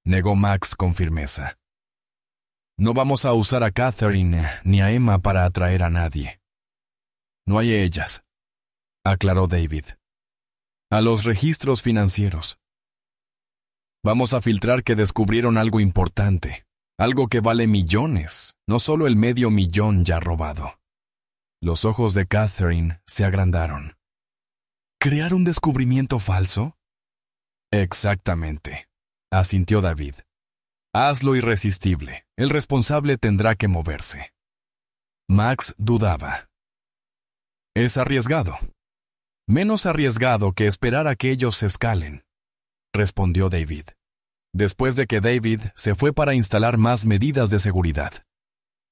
negó Max con firmeza. «No vamos a usar a Catherine ni a Emma para atraer a nadie». «No hay ellas», aclaró David. «A los registros financieros. Vamos a filtrar que descubrieron algo importante. Algo que vale millones, no solo el $500,000 ya robado». Los ojos de Catherine se agrandaron. «¿Crear un descubrimiento falso?». «Exactamente», asintió David. «Hazlo irresistible. El responsable tendrá que moverse». Max dudaba. «Es arriesgado». «Menos arriesgado que esperar a que ellos se escalen», respondió David, después de que David se fue para instalar más medidas de seguridad.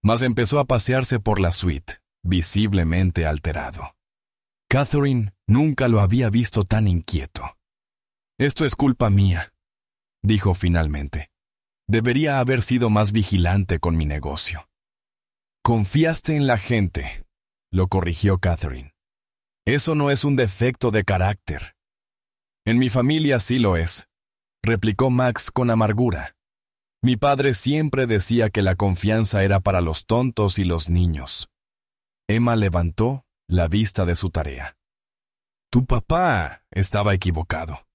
Mas empezó a pasearse por la suite, visiblemente alterado. Catherine nunca lo había visto tan inquieto. «Esto es culpa mía», dijo finalmente. «Debería haber sido más vigilante con mi negocio». «Confiaste en la gente», lo corrigió Catherine. «Eso no es un defecto de carácter». «En mi familia sí lo es», replicó Max con amargura. «Mi padre siempre decía que la confianza era para los tontos y los niños». Emma levantó la vista de su tarea. «Tu papá estaba equivocado».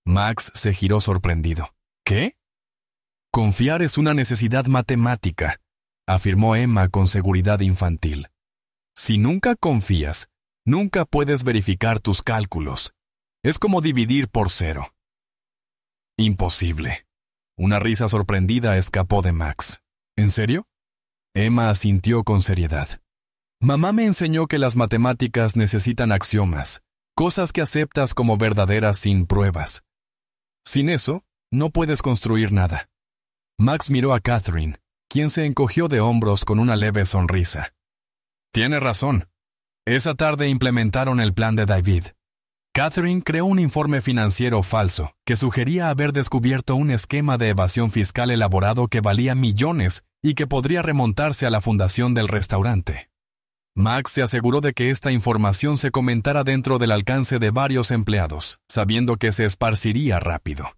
Max se giró sorprendido. «¿Qué?». «Confiar es una necesidad matemática», afirmó Emma con seguridad infantil. «Si nunca confías, nunca puedes verificar tus cálculos. Es como dividir por 0. «Imposible». Una risa sorprendida escapó de Max. «¿En serio?». Emma asintió con seriedad. «Mamá me enseñó que las matemáticas necesitan axiomas, cosas que aceptas como verdaderas sin pruebas. Sin eso, no puedes construir nada». Max miró a Catherine, quien se encogió de hombros con una leve sonrisa. «Tiene razón. Esa tarde implementaron el plan de David». Catherine creó un informe financiero falso que sugería haber descubierto un esquema de evasión fiscal elaborado que valía millones y que podría remontarse a la fundación del restaurante. Max se aseguró de que esta información se comentara dentro del alcance de varios empleados, sabiendo que se esparciría rápido.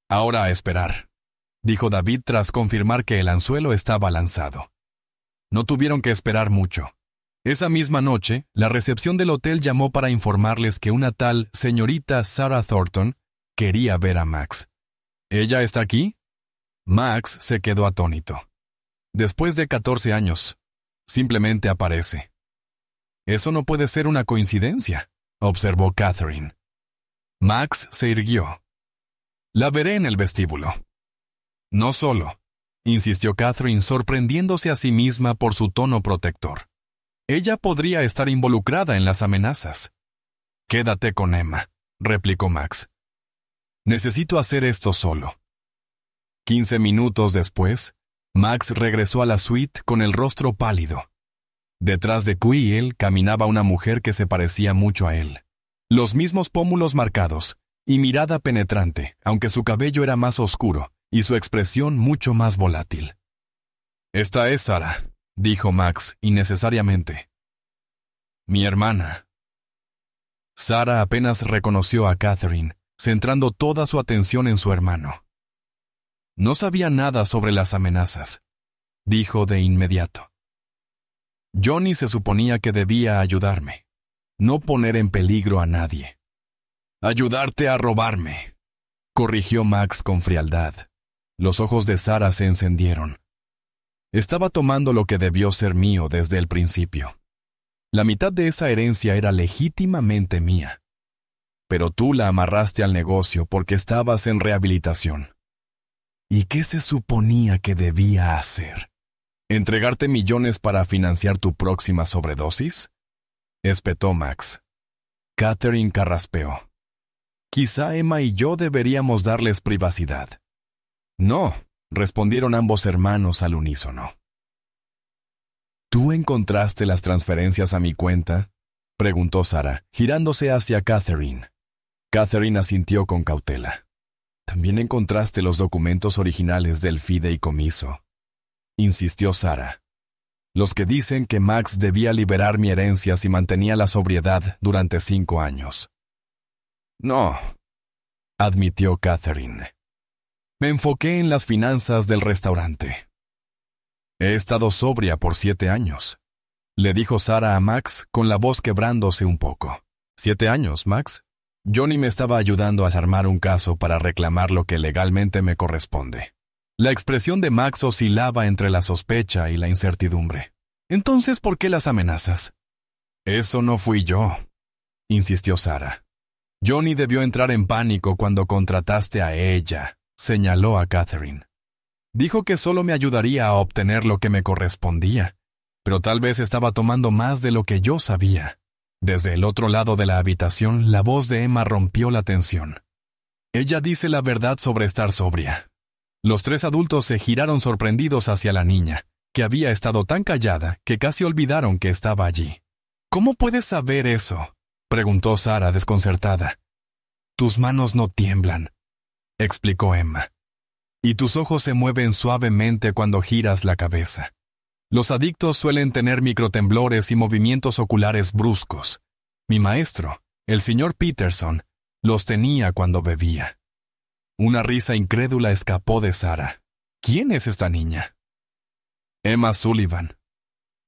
«Ahora a esperar», dijo David tras confirmar que el anzuelo estaba lanzado. No tuvieron que esperar mucho. Esa misma noche, la recepción del hotel llamó para informarles que una tal señorita Sarah Thornton quería ver a Max. ¿Ella está aquí? Max se quedó atónito. Después de 14 años, simplemente aparece. «Eso no puede ser una coincidencia», observó Catherine. Max se irguió. «La veré en el vestíbulo». No solo, insistió Catherine, sorprendiéndose a sí misma por su tono protector. Ella podría estar involucrada en las amenazas. Quédate con Emma, replicó Max. Necesito hacer esto solo. 15 minutos después, Max regresó a la suite con el rostro pálido. Detrás de Quill caminaba una mujer que se parecía mucho a él. Los mismos pómulos marcados y mirada penetrante, aunque su cabello era más oscuro y su expresión mucho más volátil. «Esta es Sarah», dijo Max innecesariamente. «Mi hermana». Sarah apenas reconoció a Catherine, centrando toda su atención en su hermano. «No sabía nada sobre las amenazas», dijo de inmediato. «Johnny se suponía que debía ayudarme, no poner en peligro a nadie». «Ayudarte a robarme», corrigió Max con frialdad. Los ojos de Sarah se encendieron. Estaba tomando lo que debió ser mío desde el principio. La mitad de esa herencia era legítimamente mía. Pero tú la amarraste al negocio porque estabas en rehabilitación. ¿Y qué se suponía que debía hacer? ¿Entregarte millones para financiar tu próxima sobredosis?, espetó Max. Catherine carraspeó. Quizá Emma y yo deberíamos darles privacidad. No, respondieron ambos hermanos al unísono. ¿Tú encontraste las transferencias a mi cuenta?, preguntó Sarah, girándose hacia Catherine. Catherine asintió con cautela. ¿También encontraste los documentos originales del fideicomiso?, insistió Sarah. Los que dicen que Max debía liberar mi herencia si mantenía la sobriedad durante 5 años. No, admitió Catherine. Me enfoqué en las finanzas del restaurante. He estado sobria por 7 años, le dijo Sarah a Max con la voz quebrándose un poco. ¿7 años, Max? Johnny me estaba ayudando a armar un caso para reclamar lo que legalmente me corresponde. La expresión de Max oscilaba entre la sospecha y la incertidumbre. Entonces, ¿por qué las amenazas? Eso no fui yo, insistió Sarah. Johnny debió entrar en pánico cuando contrataste a ella, señaló a Catherine. Dijo que solo me ayudaría a obtener lo que me correspondía, pero tal vez estaba tomando más de lo que yo sabía. Desde el otro lado de la habitación, la voz de Emma rompió la tensión. Ella dice la verdad sobre estar sobria. Los 3 adultos se giraron sorprendidos hacia la niña, que había estado tan callada que casi olvidaron que estaba allí. ¿Cómo puedes saber eso?, preguntó Sarah desconcertada. Tus manos no tiemblan, explicó Emma, y tus ojos se mueven suavemente cuando giras la cabeza. Los adictos suelen tener microtemblores y movimientos oculares bruscos. Mi maestro, el señor Peterson, los tenía cuando bebía. Una risa incrédula escapó de Sarah. ¿Quién es esta niña? Emma Sullivan,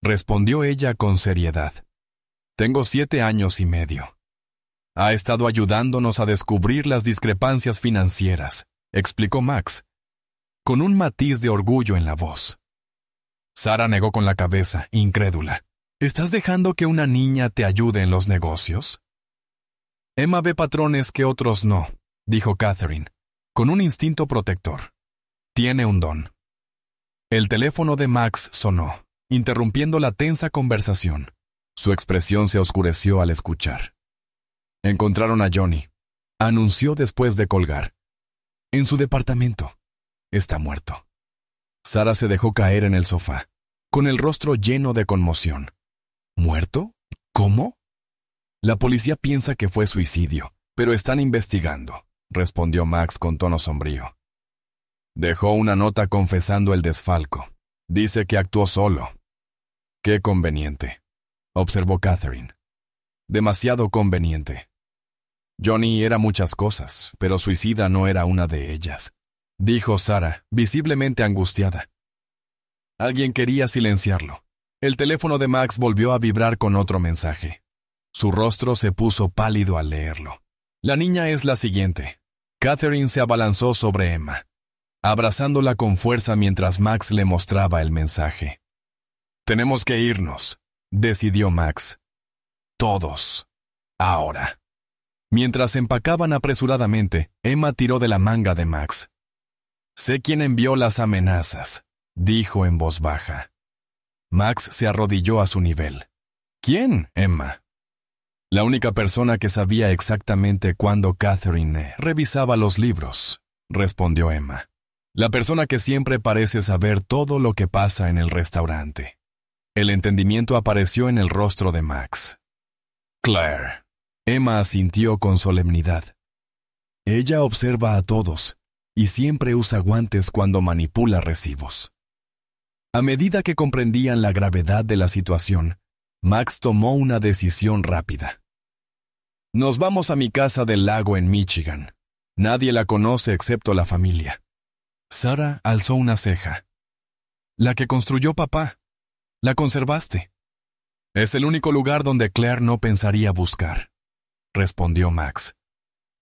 respondió ella con seriedad. Tengo 7 años y medio. Ha estado ayudándonos a descubrir las discrepancias financieras, explicó Max, con un matiz de orgullo en la voz. Sarah negó con la cabeza, incrédula. ¿Estás dejando que una niña te ayude en los negocios? Emma ve patrones que otros no, dijo Catherine, con un instinto protector. Tiene un don. El teléfono de Max sonó, interrumpiendo la tensa conversación. Su expresión se oscureció al escuchar. Encontraron a Johnny, anunció después de colgar. En su departamento. Está muerto. Sarah se dejó caer en el sofá, con el rostro lleno de conmoción. ¿Muerto? ¿Cómo? La policía piensa que fue suicidio, pero están investigando, respondió Max con tono sombrío. Dejó una nota confesando el desfalco. Dice que actuó solo. Qué conveniente, observó Catherine. Demasiado conveniente. Johnny era muchas cosas, pero suicida no era una de ellas, dijo Sarah, visiblemente angustiada. Alguien quería silenciarlo. El teléfono de Max volvió a vibrar con otro mensaje. Su rostro se puso pálido al leerlo. La niña es la siguiente. Catherine se abalanzó sobre Emma, abrazándola con fuerza mientras Max le mostraba el mensaje. Tenemos que irnos, decidió Max. Todos. Ahora. Mientras empacaban apresuradamente, Emma tiró de la manga de Max. Sé quién envió las amenazas, dijo en voz baja. Max se arrodilló a su nivel. ¿Quién, Emma? La única persona que sabía exactamente cuándo Catherine revisaba los libros, respondió Emma. La persona que siempre parece saber todo lo que pasa en el restaurante. El entendimiento apareció en el rostro de Max. Claire. Emma asintió con solemnidad. Ella observa a todos y siempre usa guantes cuando manipula recibos. A medida que comprendían la gravedad de la situación, Max tomó una decisión rápida. Nos vamos a mi casa del lago en Michigan. Nadie la conoce excepto la familia. Sarah alzó una ceja. La que construyó papá. La conservaste. Es el único lugar donde Claire no pensaría buscar, respondió Max.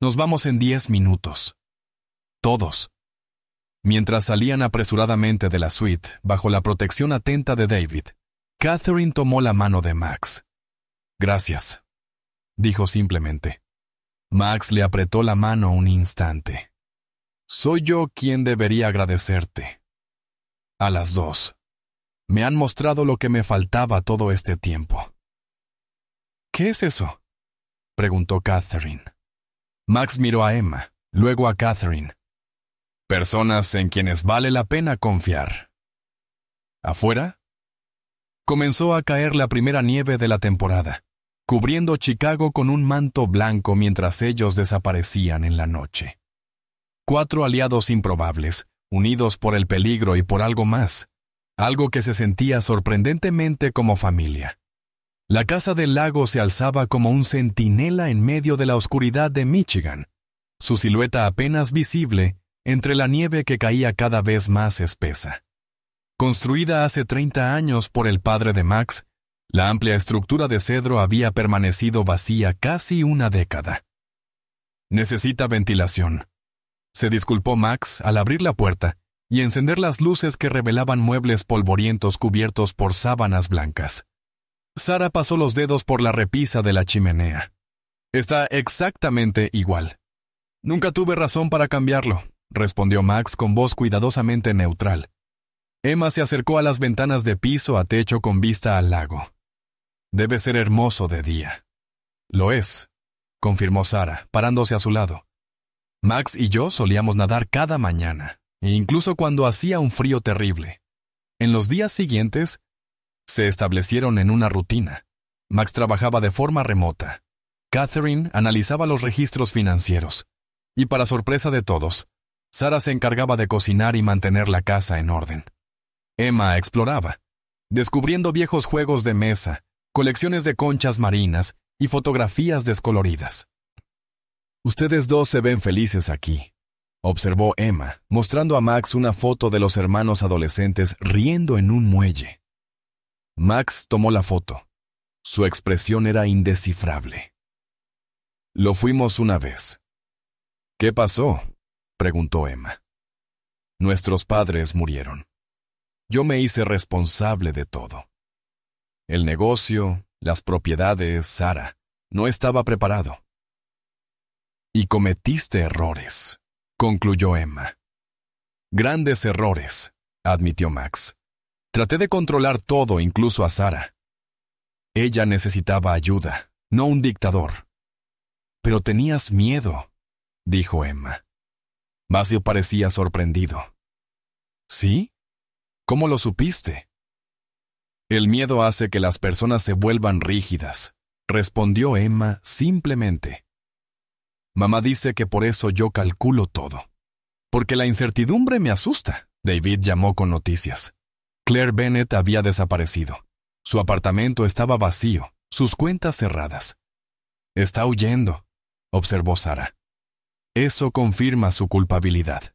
Nos vamos en 10 minutos. Todos. Mientras salían apresuradamente de la suite, bajo la protección atenta de David, Catherine tomó la mano de Max. Gracias, dijo simplemente. Max le apretó la mano un instante. Soy yo quien debería agradecerte. A las dos. Me han mostrado lo que me faltaba todo este tiempo. ¿Qué es eso?, preguntó Catherine. Max miró a Emma, luego a Catherine. Personas en quienes vale la pena confiar. ¿Afuera? Comenzó a caer la primera nieve de la temporada, cubriendo Chicago con un manto blanco mientras ellos desaparecían en la noche. 4 aliados improbables, unidos por el peligro y por algo más, algo que se sentía sorprendentemente como familia. La casa del lago se alzaba como un centinela en medio de la oscuridad de Michigan, su silueta apenas visible entre la nieve que caía cada vez más espesa. Construida hace 30 años por el padre de Max, la amplia estructura de cedro había permanecido vacía casi una década. Necesita ventilación, se disculpó Max al abrir la puerta y encender las luces que revelaban muebles polvorientos cubiertos por sábanas blancas. Sarah pasó los dedos por la repisa de la chimenea. Está exactamente igual. Nunca tuve razón para cambiarlo, respondió Max con voz cuidadosamente neutral. Emma se acercó a las ventanas de piso a techo con vista al lago. Debe ser hermoso de día. Lo es, confirmó Sarah, parándose a su lado. Max y yo solíamos nadar cada mañana, e incluso cuando hacía un frío terrible. En los días siguientes, se establecieron en una rutina. Max trabajaba de forma remota. Catherine analizaba los registros financieros. Y para sorpresa de todos, Sarah se encargaba de cocinar y mantener la casa en orden. Emma exploraba, descubriendo viejos juegos de mesa, colecciones de conchas marinas y fotografías descoloridas. Ustedes dos se ven felices aquí, observó Emma, mostrando a Max una foto de los hermanos adolescentes riendo en un muelle. Max tomó la foto. Su expresión era indescifrable. Lo fuimos una vez. ¿Qué pasó?, preguntó Emma. Nuestros padres murieron. Yo me hice responsable de todo. El negocio, las propiedades, Sarah, no estaba preparado. Y cometiste errores, concluyó Emma. Grandes errores, admitió Max. Traté de controlar todo, incluso a Sarah. Ella necesitaba ayuda, no un dictador. Pero tenías miedo, dijo Emma. Masio parecía sorprendido. ¿Sí? ¿Cómo lo supiste? El miedo hace que las personas se vuelvan rígidas, respondió Emma simplemente. Mamá dice que por eso yo calculo todo. Porque la incertidumbre me asusta, David llamó con noticias. Claire Bennett había desaparecido. Su apartamento estaba vacío, sus cuentas cerradas. Está huyendo, observó Sarah. Eso confirma su culpabilidad.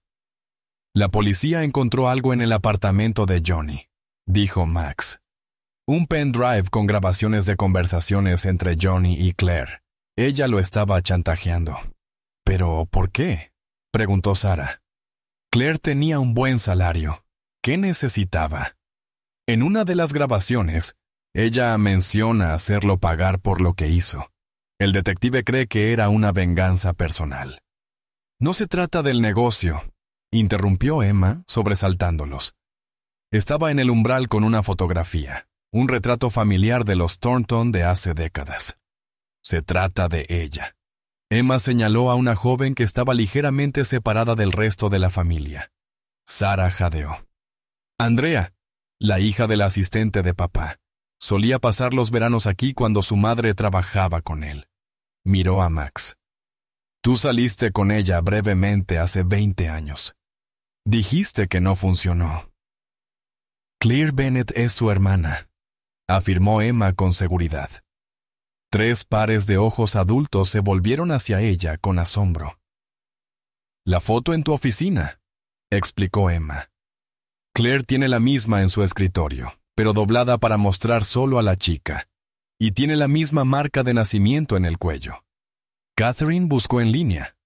La policía encontró algo en el apartamento de Johnny, dijo Max. Un pendrive con grabaciones de conversaciones entre Johnny y Claire. Ella lo estaba chantajeando. ¿Pero por qué?, preguntó Sarah. Claire tenía un buen salario. ¿Qué necesitaba? En una de las grabaciones, ella menciona hacerlo pagar por lo que hizo. El detective cree que era una venganza personal. No se trata del negocio, interrumpió Emma, sobresaltándolos. Estaba en el umbral con una fotografía, un retrato familiar de los Thornton de hace décadas. Se trata de ella. Emma señaló a una joven que estaba ligeramente separada del resto de la familia. Sarah jadeó. Andrea, la hija del asistente de papá, solía pasar los veranos aquí cuando su madre trabajaba con él. Miró a Max. Tú saliste con ella brevemente hace 20 años. Dijiste que no funcionó. Claire Bennett es su hermana, afirmó Emma con seguridad. 3 pares de ojos adultos se volvieron hacia ella con asombro. La foto en tu oficina, explicó Emma. Claire tiene la misma en su escritorio, pero doblada para mostrar solo a la chica, y tiene la misma marca de nacimiento en el cuello. Catherine buscó en línea.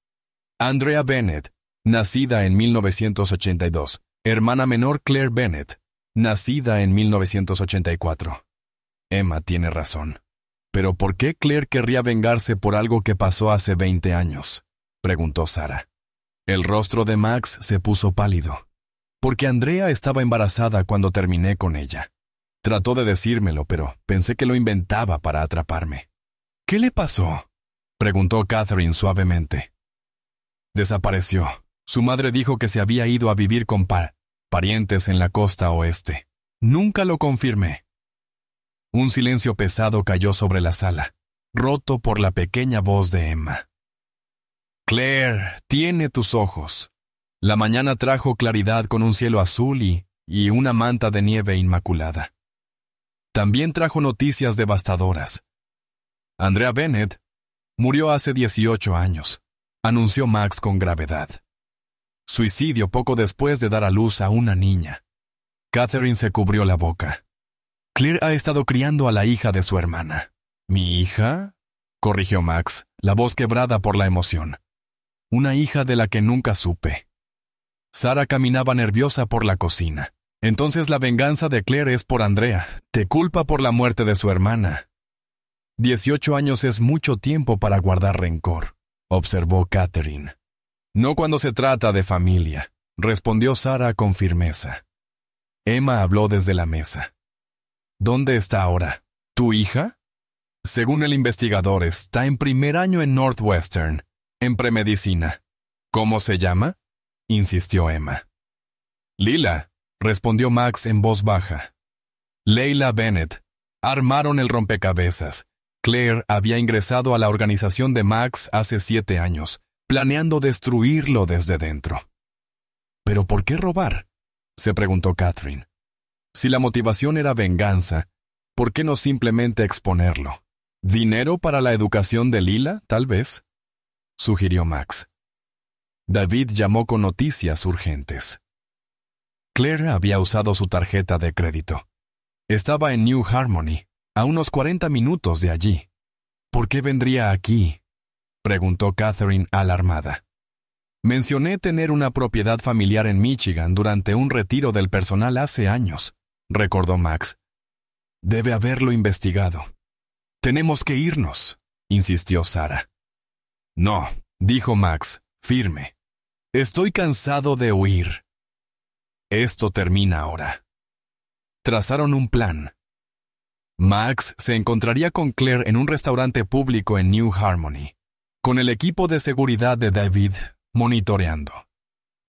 Andrea Bennett, nacida en 1982, hermana menor Claire Bennett, nacida en 1984. Emma tiene razón. ¿Pero por qué Claire querría vengarse por algo que pasó hace 20 años? Preguntó Sarah. El rostro de Max se puso pálido. Porque Andrea estaba embarazada cuando terminé con ella. Trató de decírmelo, pero pensé que lo inventaba para atraparme. ¿Qué le pasó?, preguntó Catherine suavemente. Desapareció. Su madre dijo que se había ido a vivir con parientes en la costa oeste. Nunca lo confirmé. Un silencio pesado cayó sobre la sala, roto por la pequeña voz de Emma. Claire, tiene tus ojos. La mañana trajo claridad con un cielo azul y una manta de nieve inmaculada. También trajo noticias devastadoras. Andrea Bennett murió hace 18 años, anunció Max con gravedad. Suicidio poco después de dar a luz a una niña. Catherine se cubrió la boca. Claire ha estado criando a la hija de su hermana. ¿Mi hija?, corrigió Max, la voz quebrada por la emoción. Una hija de la que nunca supe. Sarah caminaba nerviosa por la cocina. Entonces la venganza de Claire es por Andrea. Te culpa por la muerte de su hermana. 18 años es mucho tiempo para guardar rencor, observó Catherine. No cuando se trata de familia, respondió Sarah con firmeza. Emma habló desde la mesa. ¿Dónde está ahora? ¿Tu hija? Según el investigador, está en primer año en Northwestern, en premedicina. ¿Cómo se llama?, insistió Emma. Lila, respondió Max en voz baja. Leila Bennett. Armaron el rompecabezas. Claire había ingresado a la organización de Max hace 7 años, planeando destruirlo desde dentro. ¿Pero por qué robar?, se preguntó Catherine. Si la motivación era venganza, ¿por qué no simplemente exponerlo? ¿Dinero para la educación de Lila, tal vez?, sugirió Max. David llamó con noticias urgentes. Claire había usado su tarjeta de crédito. Estaba en New Harmony, a unos 40 minutos de allí. ¿Por qué vendría aquí?, preguntó Catherine alarmada. Mencioné tener una propiedad familiar en Michigan durante un retiro del personal hace años, recordó Max. Debe haberlo investigado. Tenemos que irnos, insistió Sarah. No, dijo Max, firme. Estoy cansado de huir. Esto termina ahora. Trazaron un plan. Max se encontraría con Claire en un restaurante público en New Harmony, con el equipo de seguridad de David monitoreando.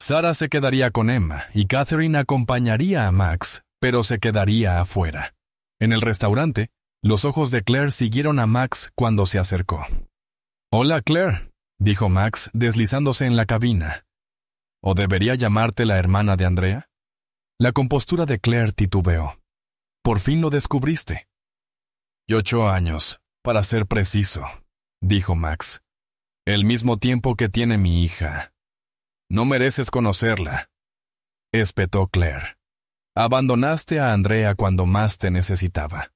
Sarah se quedaría con Emma y Catherine acompañaría a Max, pero se quedaría afuera. En el restaurante, los ojos de Claire siguieron a Max cuando se acercó. «Hola, Claire», dijo Max deslizándose en la cabina. ¿O debería llamarte la hermana de Andrea? La compostura de Claire titubeó. «Por fin lo descubriste». «Y 8 años, para ser preciso», dijo Max. «El mismo tiempo que tiene mi hija. No mereces conocerla», espetó Claire. «Abandonaste a Andrea cuando más te necesitaba».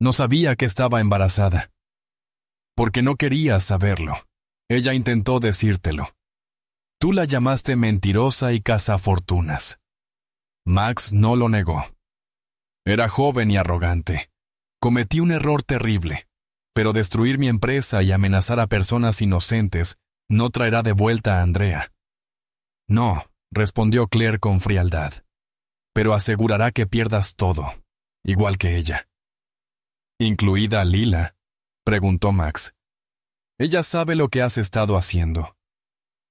No sabía que estaba embarazada. Porque no querías saberlo. Ella intentó decírtelo. Tú la llamaste mentirosa y cazafortunas. Max no lo negó. Era joven y arrogante. Cometí un error terrible, pero destruir mi empresa y amenazar a personas inocentes no traerá de vuelta a Andrea. No, respondió Claire con frialdad. Pero asegurará que pierdas todo, igual que ella. ¿Incluida Lila?, preguntó Max. Ella sabe lo que has estado haciendo.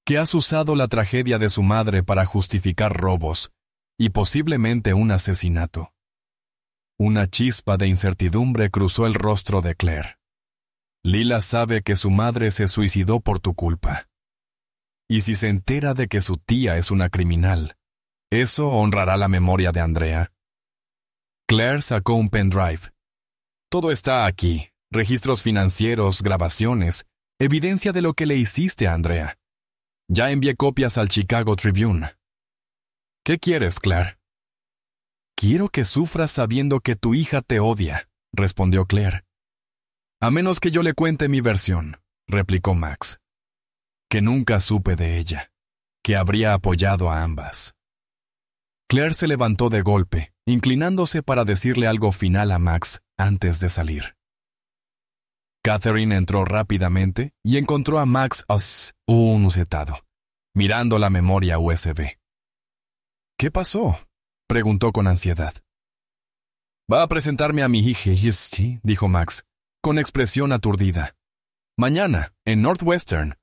Que has usado la tragedia de su madre para justificar robos y posiblemente un asesinato. Una chispa de incertidumbre cruzó el rostro de Claire. Lila sabe que su madre se suicidó por tu culpa. Y si se entera de que su tía es una criminal, ¿eso honrará la memoria de Andrea? Claire sacó un pendrive. Todo está aquí: registros financieros, grabaciones, evidencia de lo que le hiciste a Andrea. Ya envié copias al Chicago Tribune. ¿Qué quieres, Claire? Quiero que sufras sabiendo que tu hija te odia, respondió Claire. A menos que yo le cuente mi versión, replicó Max. Que nunca supe de ella, que habría apoyado a ambas. Claire se levantó de golpe, inclinándose para decirle algo final a Max antes de salir. Catherine entró rápidamente y encontró a Max unsetado, mirando la memoria USB. ¿Qué pasó?, preguntó con ansiedad. Va a presentarme a mi hija, dijo Max, con expresión aturdida. Mañana, en Northwestern.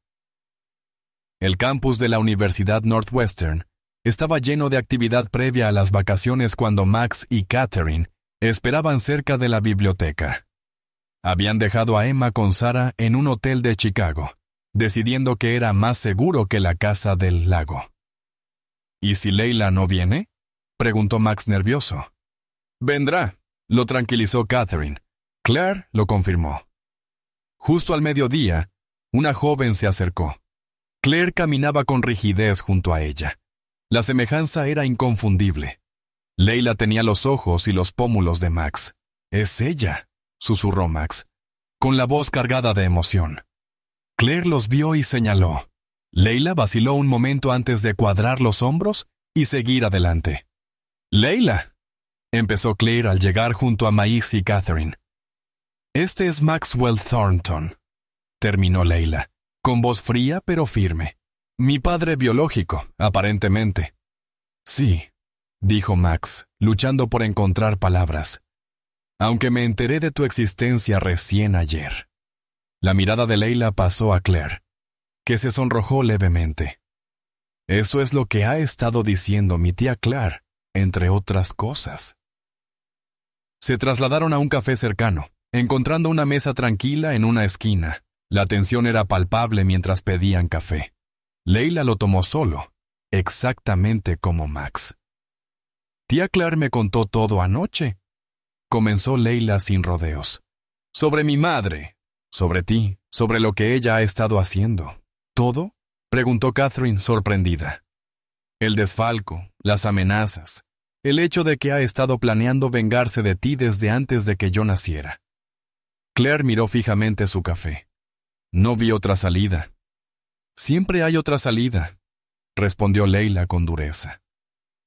El campus de la Universidad Northwestern estaba lleno de actividad previa a las vacaciones cuando Max y Catherine esperaban cerca de la biblioteca. Habían dejado a Emma con Sarah en un hotel de Chicago, decidiendo que era más seguro que la casa del lago. ¿Y si Leila no viene?, preguntó Max nervioso. Vendrá, lo tranquilizó Catherine. Claire lo confirmó. Justo al mediodía, una joven se acercó. Claire caminaba con rigidez junto a ella. La semejanza era inconfundible. Leila tenía los ojos y los pómulos de Max. «Es ella», susurró Max, con la voz cargada de emoción. Claire los vio y señaló. Leila vaciló un momento antes de cuadrar los hombros y seguir adelante. «Leila», empezó Claire al llegar junto a Max y Catherine. «Este es Maxwell Thornton», terminó Leila, con voz fría pero firme. «Mi padre biológico, aparentemente». «Sí», dijo Max, luchando por encontrar palabras. «Aunque me enteré de tu existencia recién ayer». La mirada de Leila pasó a Claire, que se sonrojó levemente. «Eso es lo que ha estado diciendo mi tía Claire, entre otras cosas». Se trasladaron a un café cercano, encontrando una mesa tranquila en una esquina. La tensión era palpable mientras pedían café. Leila lo tomó solo, exactamente como Max. «Tía Claire me contó todo anoche», comenzó Leila sin rodeos. «Sobre mi madre, sobre ti, sobre lo que ella ha estado haciendo». ¿Todo?, preguntó Catherine sorprendida. «El desfalco, las amenazas, el hecho de que ha estado planeando vengarse de ti desde antes de que yo naciera». Claire miró fijamente su café. «No vi otra salida». «Siempre hay otra salida», respondió Leila con dureza.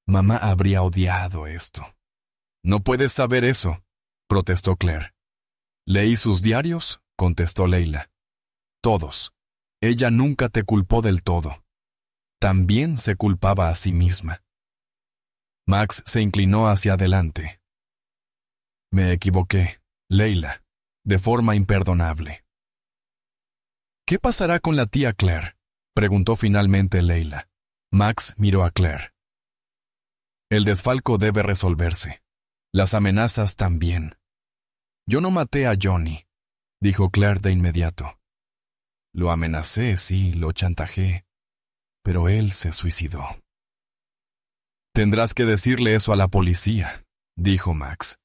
«Mamá habría odiado esto». «No puedes saber eso», protestó Claire. «Leí sus diarios», contestó Leila. «Todos. Ella nunca te culpó del todo. También se culpaba a sí misma». Max se inclinó hacia adelante. «Me equivoqué, Leila, de forma imperdonable». «¿Qué pasará con la tía Claire?», preguntó finalmente Leila. Max miró a Claire. «El desfalco debe resolverse. Las amenazas también». «Yo no maté a Johnny», dijo Claire de inmediato. «Lo amenacé, sí, lo chantajeé, pero él se suicidó». «Tendrás que decirle eso a la policía», dijo Max.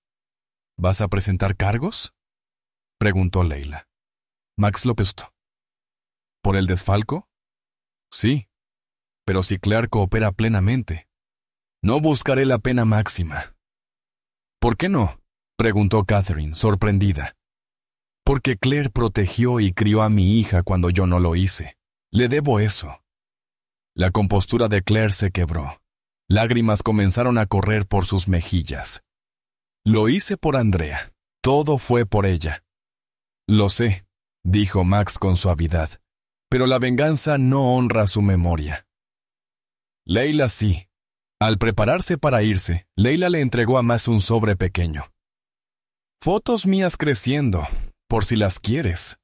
«¿Vas a presentar cargos?», preguntó Leila. Max lo pensó. «¿Por el desfalco?». «Sí, pero si Claire coopera plenamente, no buscaré la pena máxima». «¿Por qué no?», preguntó Catherine, sorprendida. «Porque Claire protegió y crió a mi hija cuando yo no lo hice. Le debo eso». La compostura de Claire se quebró. Lágrimas comenzaron a correr por sus mejillas. «Lo hice por Andrea. Todo fue por ella». «Lo sé», dijo Max con suavidad, «pero la venganza no honra su memoria». Leila sí. Al prepararse para irse, Leila le entregó a Max un sobre pequeño. Fotos mías creciendo, por si las quieres.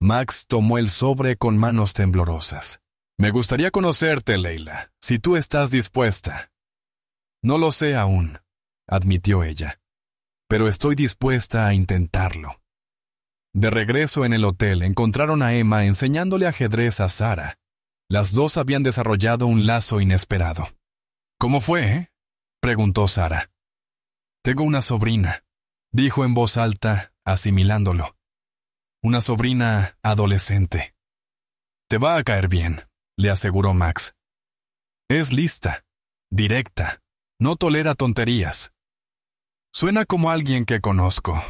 Max tomó el sobre con manos temblorosas. Me gustaría conocerte, Leila, si tú estás dispuesta. No lo sé aún, admitió ella, pero estoy dispuesta a intentarlo. De regreso en el hotel, encontraron a Emma enseñándole ajedrez a Sara. Las dos habían desarrollado un lazo inesperado. ¿Cómo fue, preguntó Sara. Tengo una sobrina, dijo en voz alta, asimilándolo. Una sobrina adolescente. Te va a caer bien, le aseguró Max. Es lista, directa, no tolera tonterías. Suena como alguien que conozco,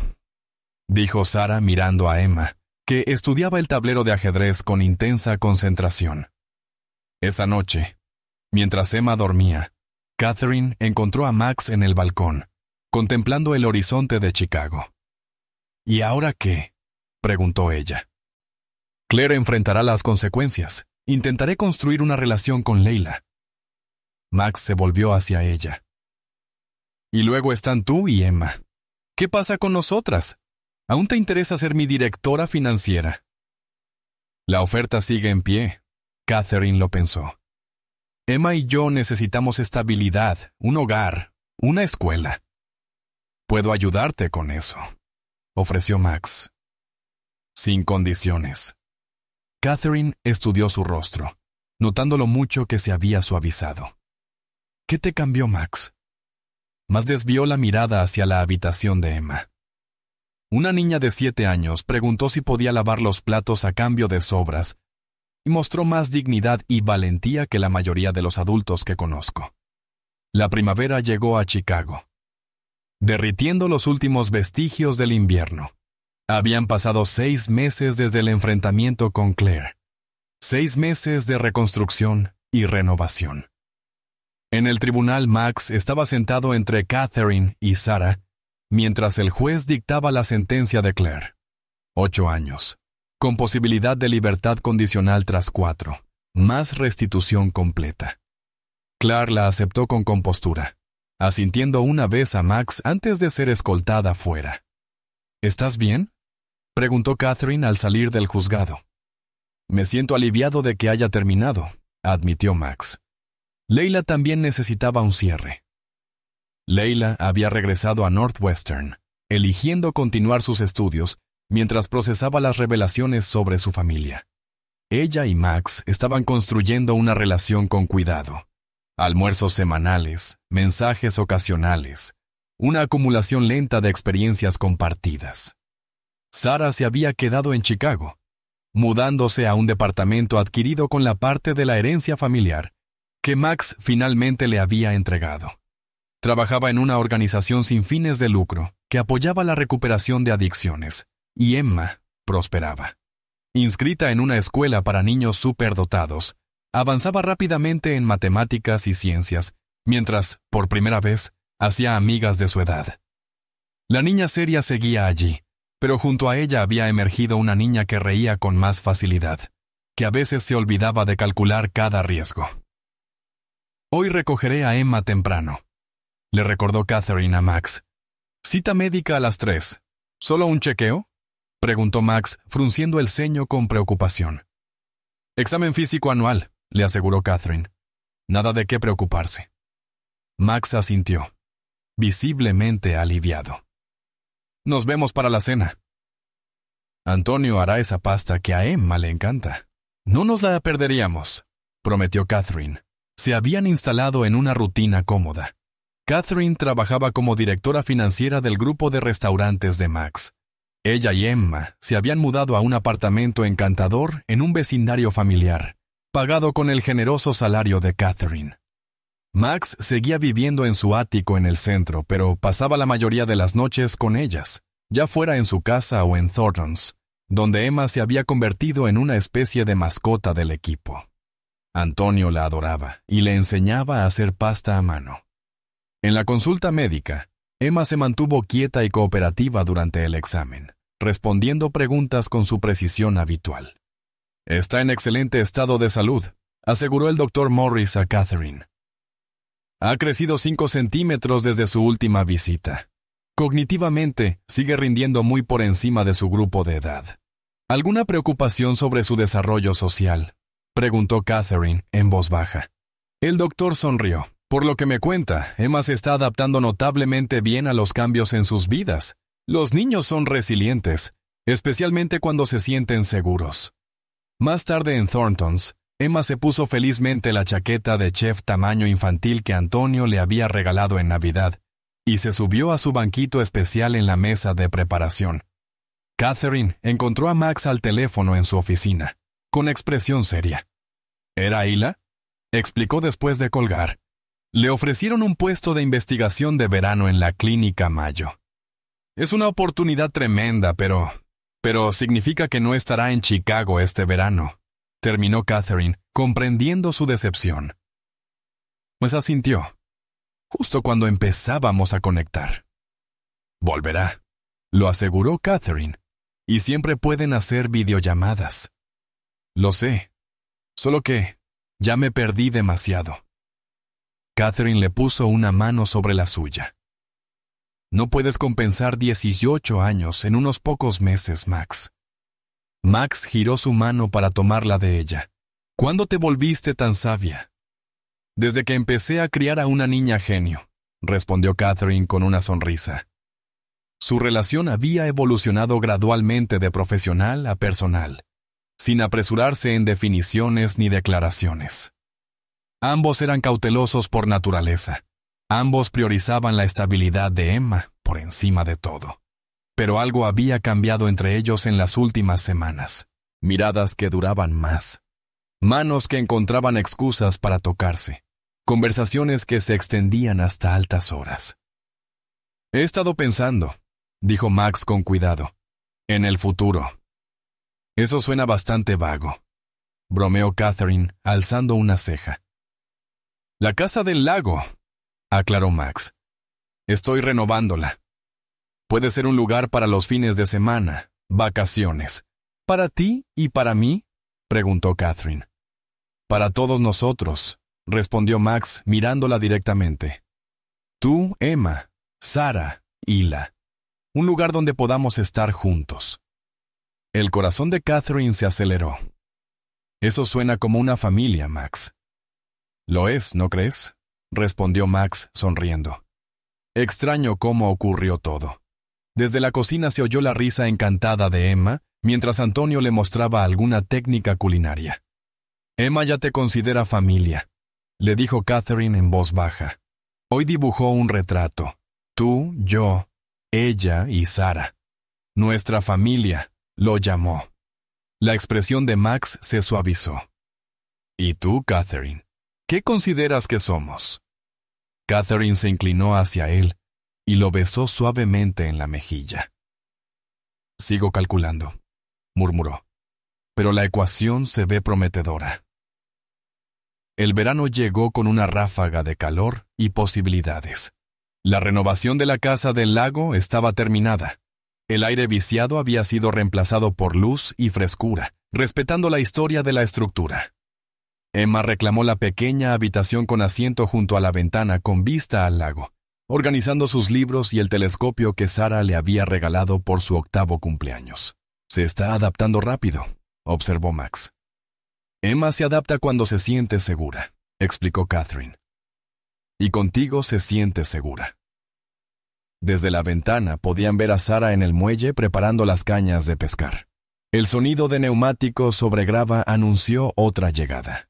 dijo Sara mirando a Emma, que estudiaba el tablero de ajedrez con intensa concentración. Esa noche, mientras Emma dormía, Catherine encontró a Max en el balcón, contemplando el horizonte de Chicago. ¿Y ahora qué?, preguntó ella. Claire enfrentará las consecuencias. Intentaré construir una relación con Leila. Max se volvió hacia ella. Y luego están tú y Emma. ¿Qué pasa con nosotras? ¿Aún te interesa ser mi directora financiera? La oferta sigue en pie. Catherine lo pensó. Emma y yo necesitamos estabilidad, un hogar, una escuela. Puedo ayudarte con eso, ofreció Max. Sin condiciones. Catherine estudió su rostro, notando lo mucho que se había suavizado. ¿Qué te cambió, Max? Max desvió la mirada hacia la habitación de Emma. Una niña de 7 años preguntó si podía lavar los platos a cambio de sobras, y mostró más dignidad y valentía que la mayoría de los adultos que conozco. La primavera llegó a Chicago, derritiendo los últimos vestigios del invierno. Habían pasado 6 meses desde el enfrentamiento con Claire. 6 meses de reconstrucción y renovación. En el tribunal, Max estaba sentado entre Catherine y Sara, mientras el juez dictaba la sentencia de Claire. 8 años, con posibilidad de libertad condicional tras 4, más restitución completa. Claire la aceptó con compostura, asintiendo una vez a Max antes de ser escoltada fuera. ¿Estás bien?, preguntó Catherine al salir del juzgado. Me siento aliviado de que haya terminado, admitió Max. Leila también necesitaba un cierre. Leila había regresado a Northwestern, eligiendo continuar sus estudios mientras procesaba las revelaciones sobre su familia. Ella y Max estaban construyendo una relación con cuidado. Almuerzos semanales, mensajes ocasionales, una acumulación lenta de experiencias compartidas. Sara se había quedado en Chicago, mudándose a un departamento adquirido con la parte de la herencia familiar que Max finalmente le había entregado. Trabajaba en una organización sin fines de lucro que apoyaba la recuperación de adicciones, y Emma prosperaba. Inscrita en una escuela para niños superdotados, avanzaba rápidamente en matemáticas y ciencias, mientras, por primera vez, hacía amigas de su edad. La niña seria seguía allí, pero junto a ella había emergido una niña que reía con más facilidad, que a veces se olvidaba de calcular cada riesgo. Hoy recogeré a Emma temprano, le recordó Catherine a Max. Cita médica a las 3. ¿Solo un chequeo?, preguntó Max, frunciendo el ceño con preocupación. Examen físico anual, le aseguró Catherine. Nada de qué preocuparse. Max asintió, visiblemente aliviado. Nos vemos para la cena. Antonio hará esa pasta que a Emma le encanta. No nos la perderíamos, prometió Catherine. Se habían instalado en una rutina cómoda. Catherine trabajaba como directora financiera del grupo de restaurantes de Max. Ella y Emma se habían mudado a un apartamento encantador en un vecindario familiar, pagado con el generoso salario de Catherine. Max seguía viviendo en su ático en el centro, pero pasaba la mayoría de las noches con ellas, ya fuera en su casa o en Thorntons, donde Emma se había convertido en una especie de mascota del equipo. Antonio la adoraba y le enseñaba a hacer pasta a mano. En la consulta médica, Emma se mantuvo quieta y cooperativa durante el examen, respondiendo preguntas con su precisión habitual. Está en excelente estado de salud, aseguró el doctor Morris a Catherine. Ha crecido 5 centímetros desde su última visita. Cognitivamente, sigue rindiendo muy por encima de su grupo de edad. ¿Alguna preocupación sobre su desarrollo social?, preguntó Catherine en voz baja. El doctor sonrió. Por lo que me cuenta, Emma se está adaptando notablemente bien a los cambios en sus vidas. Los niños son resilientes, especialmente cuando se sienten seguros. Más tarde en Thorntons, Emma se puso felizmente la chaqueta de chef tamaño infantil que Antonio le había regalado en Navidad y se subió a su banquito especial en la mesa de preparación. Catherine encontró a Max al teléfono en su oficina, con expresión seria. ¿Era Hila?, explicó después de colgar. Le ofrecieron un puesto de investigación de verano en la Clínica Mayo. Es una oportunidad tremenda, pero significa que no estará en Chicago este verano, terminó Catherine, comprendiendo su decepción. Pues asintió, justo cuando empezábamos a conectar. Volverá, lo aseguró Catherine, y siempre pueden hacer videollamadas. Lo sé, solo que ya me perdí demasiado. Catherine le puso una mano sobre la suya. No puedes compensar 18 años en unos pocos meses, Max. Max giró su mano para tomarla de ella. ¿Cuándo te volviste tan sabia? Desde que empecé a criar a una niña genio, respondió Catherine con una sonrisa. Su relación había evolucionado gradualmente de profesional a personal, sin apresurarse en definiciones ni declaraciones. Ambos eran cautelosos por naturaleza. Ambos priorizaban la estabilidad de Emma por encima de todo. Pero algo había cambiado entre ellos en las últimas semanas. Miradas que duraban más. Manos que encontraban excusas para tocarse. Conversaciones que se extendían hasta altas horas. He estado pensando, dijo Max con cuidado, en el futuro. Eso suena bastante vago, bromeó Catherine, alzando una ceja. La casa del lago, aclaró Max. Estoy renovándola. Puede ser un lugar para los fines de semana, vacaciones. ¿Para ti y para mí?, preguntó Catherine. Para todos nosotros, respondió Max mirándola directamente. Tú, Emma, Sarah, Hila. Un lugar donde podamos estar juntos. El corazón de Catherine se aceleró. Eso suena como una familia, Max. Lo es, ¿no crees?, respondió Max sonriendo. Extraño cómo ocurrió todo. Desde la cocina se oyó la risa encantada de Emma, mientras Antonio le mostraba alguna técnica culinaria. Emma ya te considera familia, le dijo Catherine en voz baja. Hoy dibujó un retrato. Tú, yo, ella y Sarah. Nuestra familia, lo llamó. La expresión de Max se suavizó. ¿Y tú, Catherine? ¿Qué consideras que somos? Catherine se inclinó hacia él y lo besó suavemente en la mejilla. Sigo calculando, murmuró, pero la ecuación se ve prometedora. El verano llegó con una ráfaga de calor y posibilidades. La renovación de la casa del lago estaba terminada. El aire viciado había sido reemplazado por luz y frescura, respetando la historia de la estructura. Emma reclamó la pequeña habitación con asiento junto a la ventana con vista al lago, organizando sus libros y el telescopio que Sarah le había regalado por su 8º cumpleaños. Se está adaptando rápido, observó Max. Emma se adapta cuando se siente segura, explicó Catherine. Y contigo se siente segura. Desde la ventana podían ver a Sarah en el muelle preparando las cañas de pescar. El sonido de neumáticos sobre grava anunció otra llegada.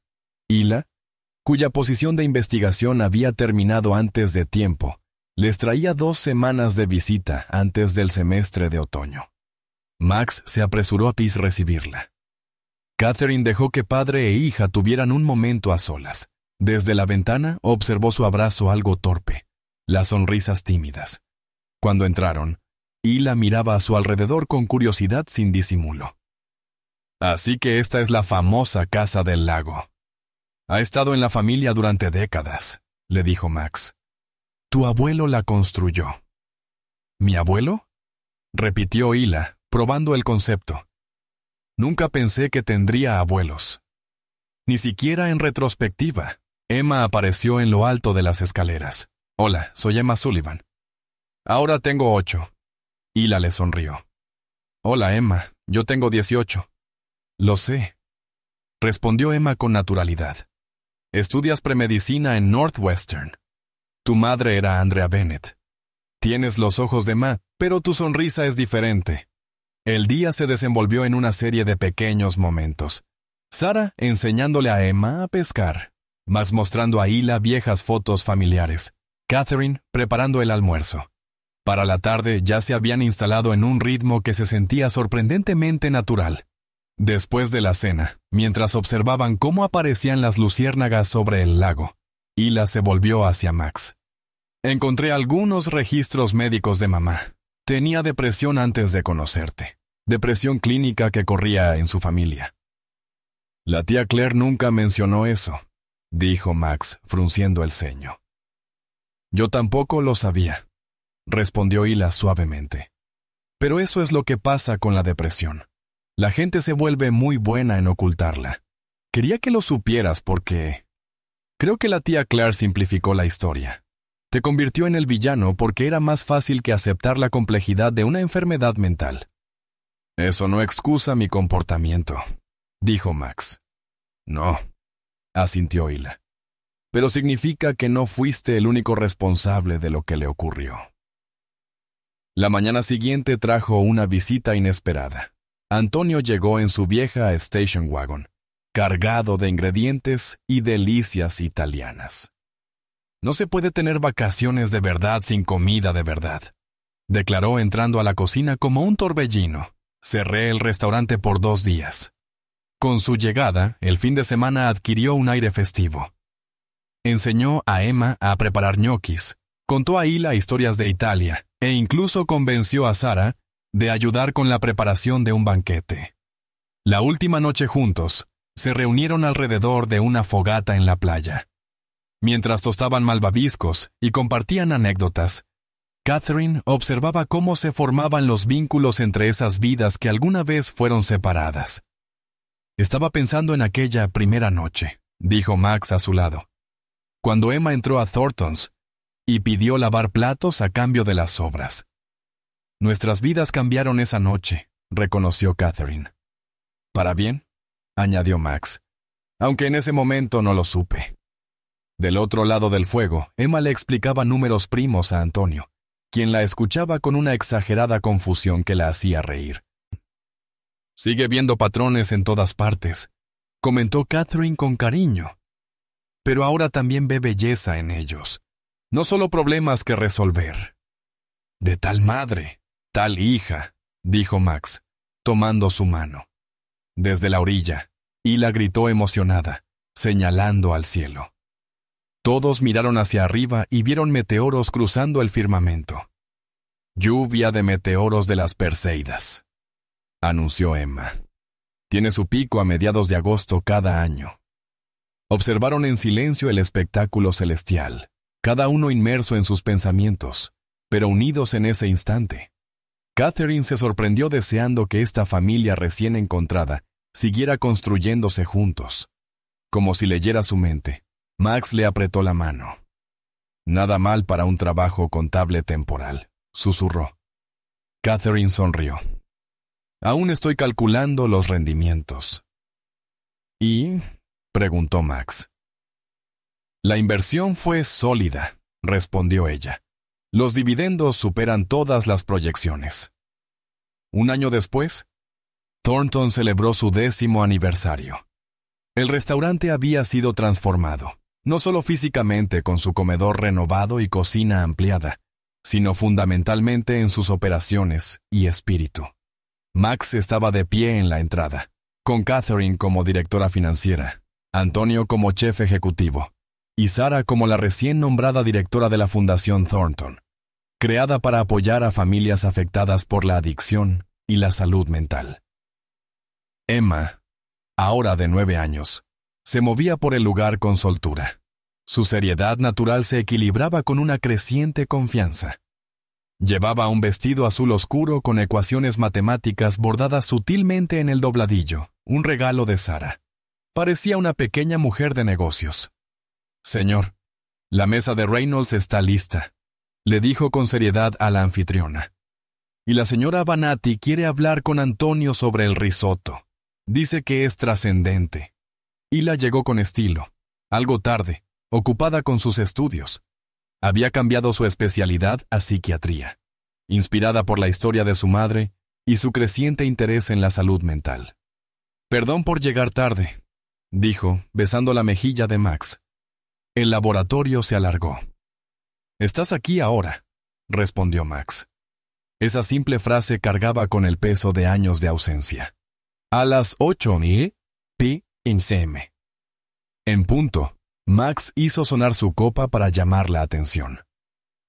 Hila, cuya posición de investigación había terminado antes de tiempo, les traía 2 semanas de visita antes del semestre de otoño. Max se apresuró a recibirla. Catherine dejó que padre e hija tuvieran un momento a solas. Desde la ventana observó su abrazo algo torpe, las sonrisas tímidas. Cuando entraron, Hila miraba a su alrededor con curiosidad sin disimulo. Así que esta es la famosa casa del lago. Ha estado en la familia durante décadas, le dijo Max. Tu abuelo la construyó. ¿Mi abuelo?, repitió Hila, probando el concepto. Nunca pensé que tendría abuelos. Ni siquiera en retrospectiva. Emma apareció en lo alto de las escaleras. Hola, soy Emma Sullivan. Ahora tengo 8. Hila le sonrió. Hola, Emma, yo tengo 18. Lo sé, respondió Emma con naturalidad. Estudias premedicina en Northwestern. Tu madre era Andrea Bennett. Tienes los ojos de Ma, pero tu sonrisa es diferente. El día se desenvolvió en una serie de pequeños momentos. Sarah enseñándole a Emma a pescar, Max mostrando a Hila viejas fotos familiares, Catherine preparando el almuerzo. Para la tarde ya se habían instalado en un ritmo que se sentía sorprendentemente natural. Después de la cena, mientras observaban cómo aparecían las luciérnagas sobre el lago, Hila se volvió hacia Max. Encontré algunos registros médicos de mamá. Tenía depresión antes de conocerte. Depresión clínica que corría en su familia. La tía Claire nunca mencionó eso, dijo Max, frunciendo el ceño. Yo tampoco lo sabía, respondió Hila suavemente. Pero eso es lo que pasa con la depresión. La gente se vuelve muy buena en ocultarla. Quería que lo supieras porque... Creo que la tía Claire simplificó la historia. Te convirtió en el villano porque era más fácil que aceptar la complejidad de una enfermedad mental. Eso no excusa mi comportamiento, dijo Max. No, asintió Hila. Pero significa que no fuiste el único responsable de lo que le ocurrió. La mañana siguiente trajo una visita inesperada. Antonio llegó en su vieja station wagon, cargado de ingredientes y delicias italianas. No se puede tener vacaciones de verdad sin comida de verdad, declaró entrando a la cocina como un torbellino. Cerré el restaurante por 2 días. Con su llegada, el fin de semana adquirió un aire festivo. Enseñó a Emma a preparar ñoquis, contó a Hila historias de Italia e incluso convenció a Sarah de ayudar con la preparación de un banquete. La última noche juntos, se reunieron alrededor de una fogata en la playa. Mientras tostaban malvaviscos y compartían anécdotas, Catherine observaba cómo se formaban los vínculos entre esas vidas que alguna vez fueron separadas. Estaba pensando en aquella primera noche, dijo Max a su lado, cuando Emma entró a Thornton's y pidió lavar platos a cambio de las sobras. Nuestras vidas cambiaron esa noche, reconoció Catherine. ¿Para bien?, añadió Max, aunque en ese momento no lo supe. Del otro lado del fuego, Emma le explicaba números primos a Antonio, quien la escuchaba con una exagerada confusión que la hacía reír. Sigue viendo patrones en todas partes, comentó Catherine con cariño. Pero ahora también ve belleza en ellos, no solo problemas que resolver. De tal madre, tal hija, dijo Max, tomando su mano. Desde la orilla, Hila gritó emocionada, señalando al cielo. Todos miraron hacia arriba y vieron meteoros cruzando el firmamento. Lluvia de meteoros de las Perseidas, anunció Emma. Tiene su pico a mediados de agosto cada año. Observaron en silencio el espectáculo celestial, cada uno inmerso en sus pensamientos, pero unidos en ese instante. Catherine se sorprendió deseando que esta familia recién encontrada siguiera construyéndose juntos. Como si leyera su mente, Max le apretó la mano. Nada mal para un trabajo contable temporal, susurró. Catherine sonrió. Aún estoy calculando los rendimientos. ¿Y? Preguntó Max. La inversión fue sólida, respondió ella. Los dividendos superan todas las proyecciones. Un año después, Thornton celebró su 10º aniversario. El restaurante había sido transformado, no solo físicamente con su comedor renovado y cocina ampliada, sino fundamentalmente en sus operaciones y espíritu. Max estaba de pie en la entrada, con Catherine como directora financiera, Antonio como chef ejecutivo, y Sarah como la recién nombrada directora de la Fundación Thornton, creada para apoyar a familias afectadas por la adicción y la salud mental. Emma, ahora de 9 años, se movía por el lugar con soltura. Su seriedad natural se equilibraba con una creciente confianza. Llevaba un vestido azul oscuro con ecuaciones matemáticas bordadas sutilmente en el dobladillo, un regalo de Sarah. Parecía una pequeña mujer de negocios. «Señor, la mesa de Reynolds está lista», le dijo con seriedad a la anfitriona. «Y la señora Banati quiere hablar con Antonio sobre el risotto. Dice que es trascendente». Hila llegó con estilo, algo tarde, ocupada con sus estudios. Había cambiado su especialidad a psiquiatría, inspirada por la historia de su madre y su creciente interés en la salud mental. «Perdón por llegar tarde», dijo, besando la mejilla de Max. El laboratorio se alargó. «Estás aquí ahora», respondió Max. Esa simple frase cargaba con el peso de años de ausencia. «A las 8:00 p.m. En punto, Max hizo sonar su copa para llamar la atención.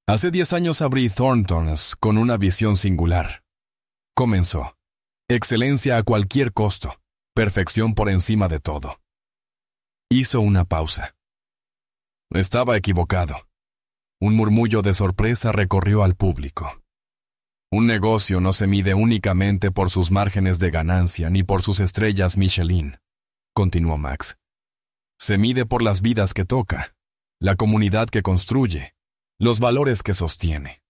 «Hace 10 años abrí Thornton's con una visión singular», comenzó. «Excelencia a cualquier costo, perfección por encima de todo». Hizo una pausa. Estaba equivocado. Un murmullo de sorpresa recorrió al público. «Un negocio no se mide únicamente por sus márgenes de ganancia ni por sus estrellas Michelin», continuó Max. «Se mide por las vidas que toca, la comunidad que construye, los valores que sostiene».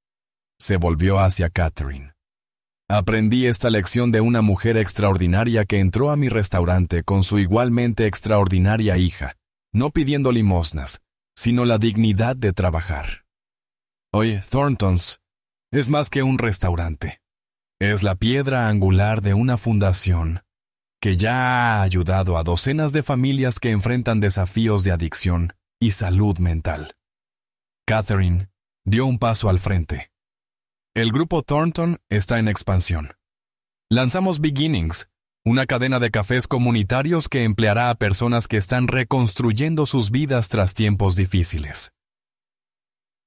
Se volvió hacia Catherine. «Aprendí esta lección de una mujer extraordinaria que entró a mi restaurante con su igualmente extraordinaria hija, no pidiendo limosnas, sino la dignidad de trabajar. Hoy Thornton's es más que un restaurante. Es la piedra angular de una fundación que ya ha ayudado a docenas de familias que enfrentan desafíos de adicción y salud mental». Catherine dio un paso al frente. «El grupo Thornton está en expansión. Lanzamos Beginnings, una cadena de cafés comunitarios que empleará a personas que están reconstruyendo sus vidas tras tiempos difíciles».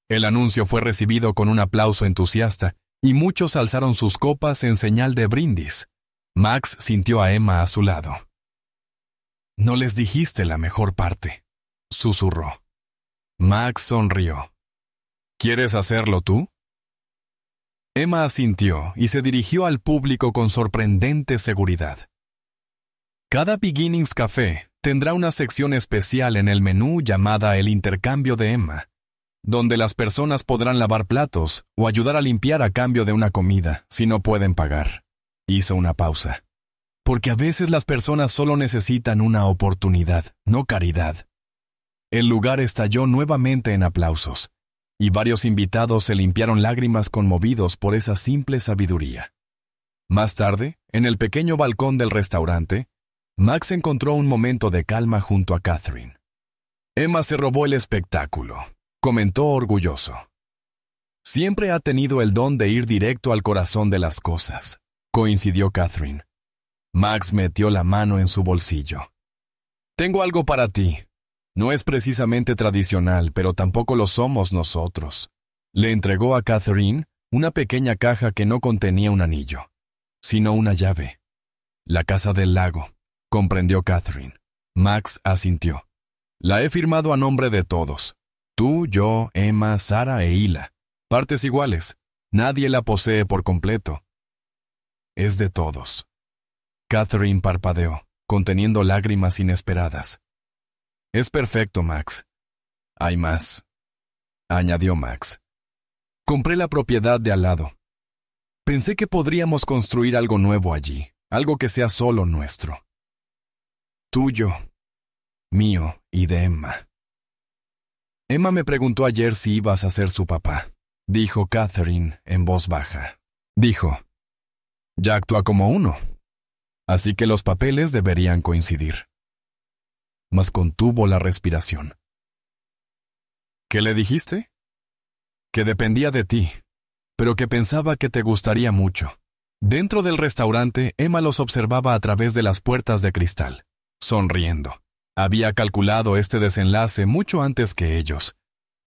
El anuncio fue recibido con un aplauso entusiasta y muchos alzaron sus copas en señal de brindis. Max sintió a Emma a su lado. «No les dijiste la mejor parte», susurró. Max sonrió. «¿Quieres hacerlo tú?». Emma asintió y se dirigió al público con sorprendente seguridad. «Cada Beginnings Café tendrá una sección especial en el menú llamada el intercambio de Emma, donde las personas podrán lavar platos o ayudar a limpiar a cambio de una comida si no pueden pagar». Hizo una pausa. «Porque a veces las personas solo necesitan una oportunidad, no caridad». El lugar estalló nuevamente en aplausos, y varios invitados se limpiaron lágrimas conmovidos por esa simple sabiduría. Más tarde, en el pequeño balcón del restaurante, Max encontró un momento de calma junto a Catherine. «Emma se robó el espectáculo», comentó orgulloso. «Siempre ha tenido el don de ir directo al corazón de las cosas», coincidió Catherine. Max metió la mano en su bolsillo. «Tengo algo para ti. No es precisamente tradicional, pero tampoco lo somos nosotros». Le entregó a Catherine una pequeña caja que no contenía un anillo, sino una llave. «La casa del lago», comprendió Catherine. Max asintió. «La he firmado a nombre de todos. Tú, yo, Emma, Sara e Hila. Partes iguales. Nadie la posee por completo». «Es de todos». Catherine parpadeó, conteniendo lágrimas inesperadas. «Es perfecto, Max. Hay más», añadió Max. «Compré la propiedad de al lado. Pensé que podríamos construir algo nuevo allí, algo que sea solo nuestro. Tuyo, mío y de Emma». «Emma me preguntó ayer si ibas a ser su papá», dijo Catherine en voz baja. Dijo: «Ya actúa como uno, así que los papeles deberían coincidir». Mas contuvo la respiración. «¿Qué le dijiste?» «Que dependía de ti, pero que pensaba que te gustaría mucho». Dentro del restaurante, Emma los observaba a través de las puertas de cristal, sonriendo. Había calculado este desenlace mucho antes que ellos,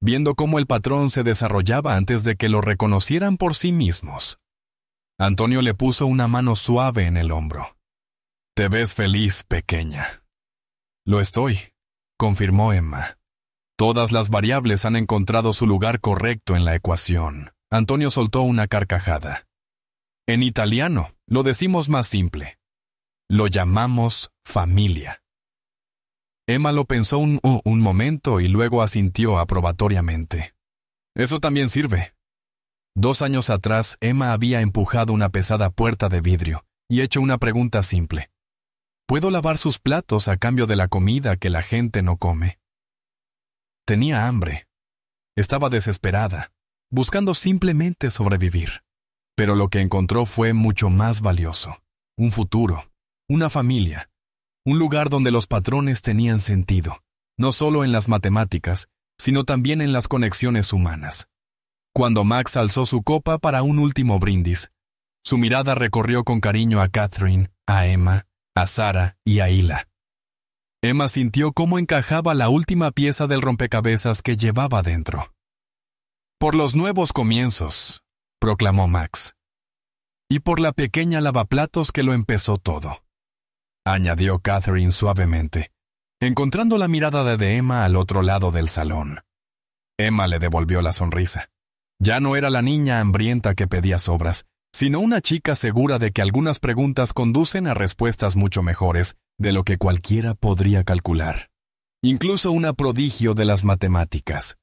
viendo cómo el patrón se desarrollaba antes de que lo reconocieran por sí mismos. Antonio le puso una mano suave en el hombro. «Te ves feliz, pequeña». «Lo estoy», confirmó Emma. «Todas las variables han encontrado su lugar correcto en la ecuación». Antonio soltó una carcajada. «En italiano, lo decimos más simple. Lo llamamos familia». Emma lo pensó un momento y luego asintió aprobatoriamente. Eso también sirve. 2 años atrás, Emma había empujado una pesada puerta de vidrio y hecho una pregunta simple. ¿Puedo lavar sus platos a cambio de la comida que la gente no come? Tenía hambre. Estaba desesperada, buscando simplemente sobrevivir. Pero lo que encontró fue mucho más valioso. Un futuro, una familia, un lugar donde los patrones tenían sentido, no solo en las matemáticas, sino también en las conexiones humanas. Cuando Max alzó su copa para un último brindis, su mirada recorrió con cariño a Catherine, a Emma, a Sarah y a Hila. Emma sintió cómo encajaba la última pieza del rompecabezas que llevaba dentro. «Por los nuevos comienzos», proclamó Max. «Y por la pequeña lavaplatos que lo empezó todo», añadió Catherine suavemente, encontrando la mirada de Emma al otro lado del salón. Emma le devolvió la sonrisa. Ya no era la niña hambrienta que pedía sobras, sino una chica segura de que algunas preguntas conducen a respuestas mucho mejores de lo que cualquiera podría calcular. Incluso una prodigio de las matemáticas.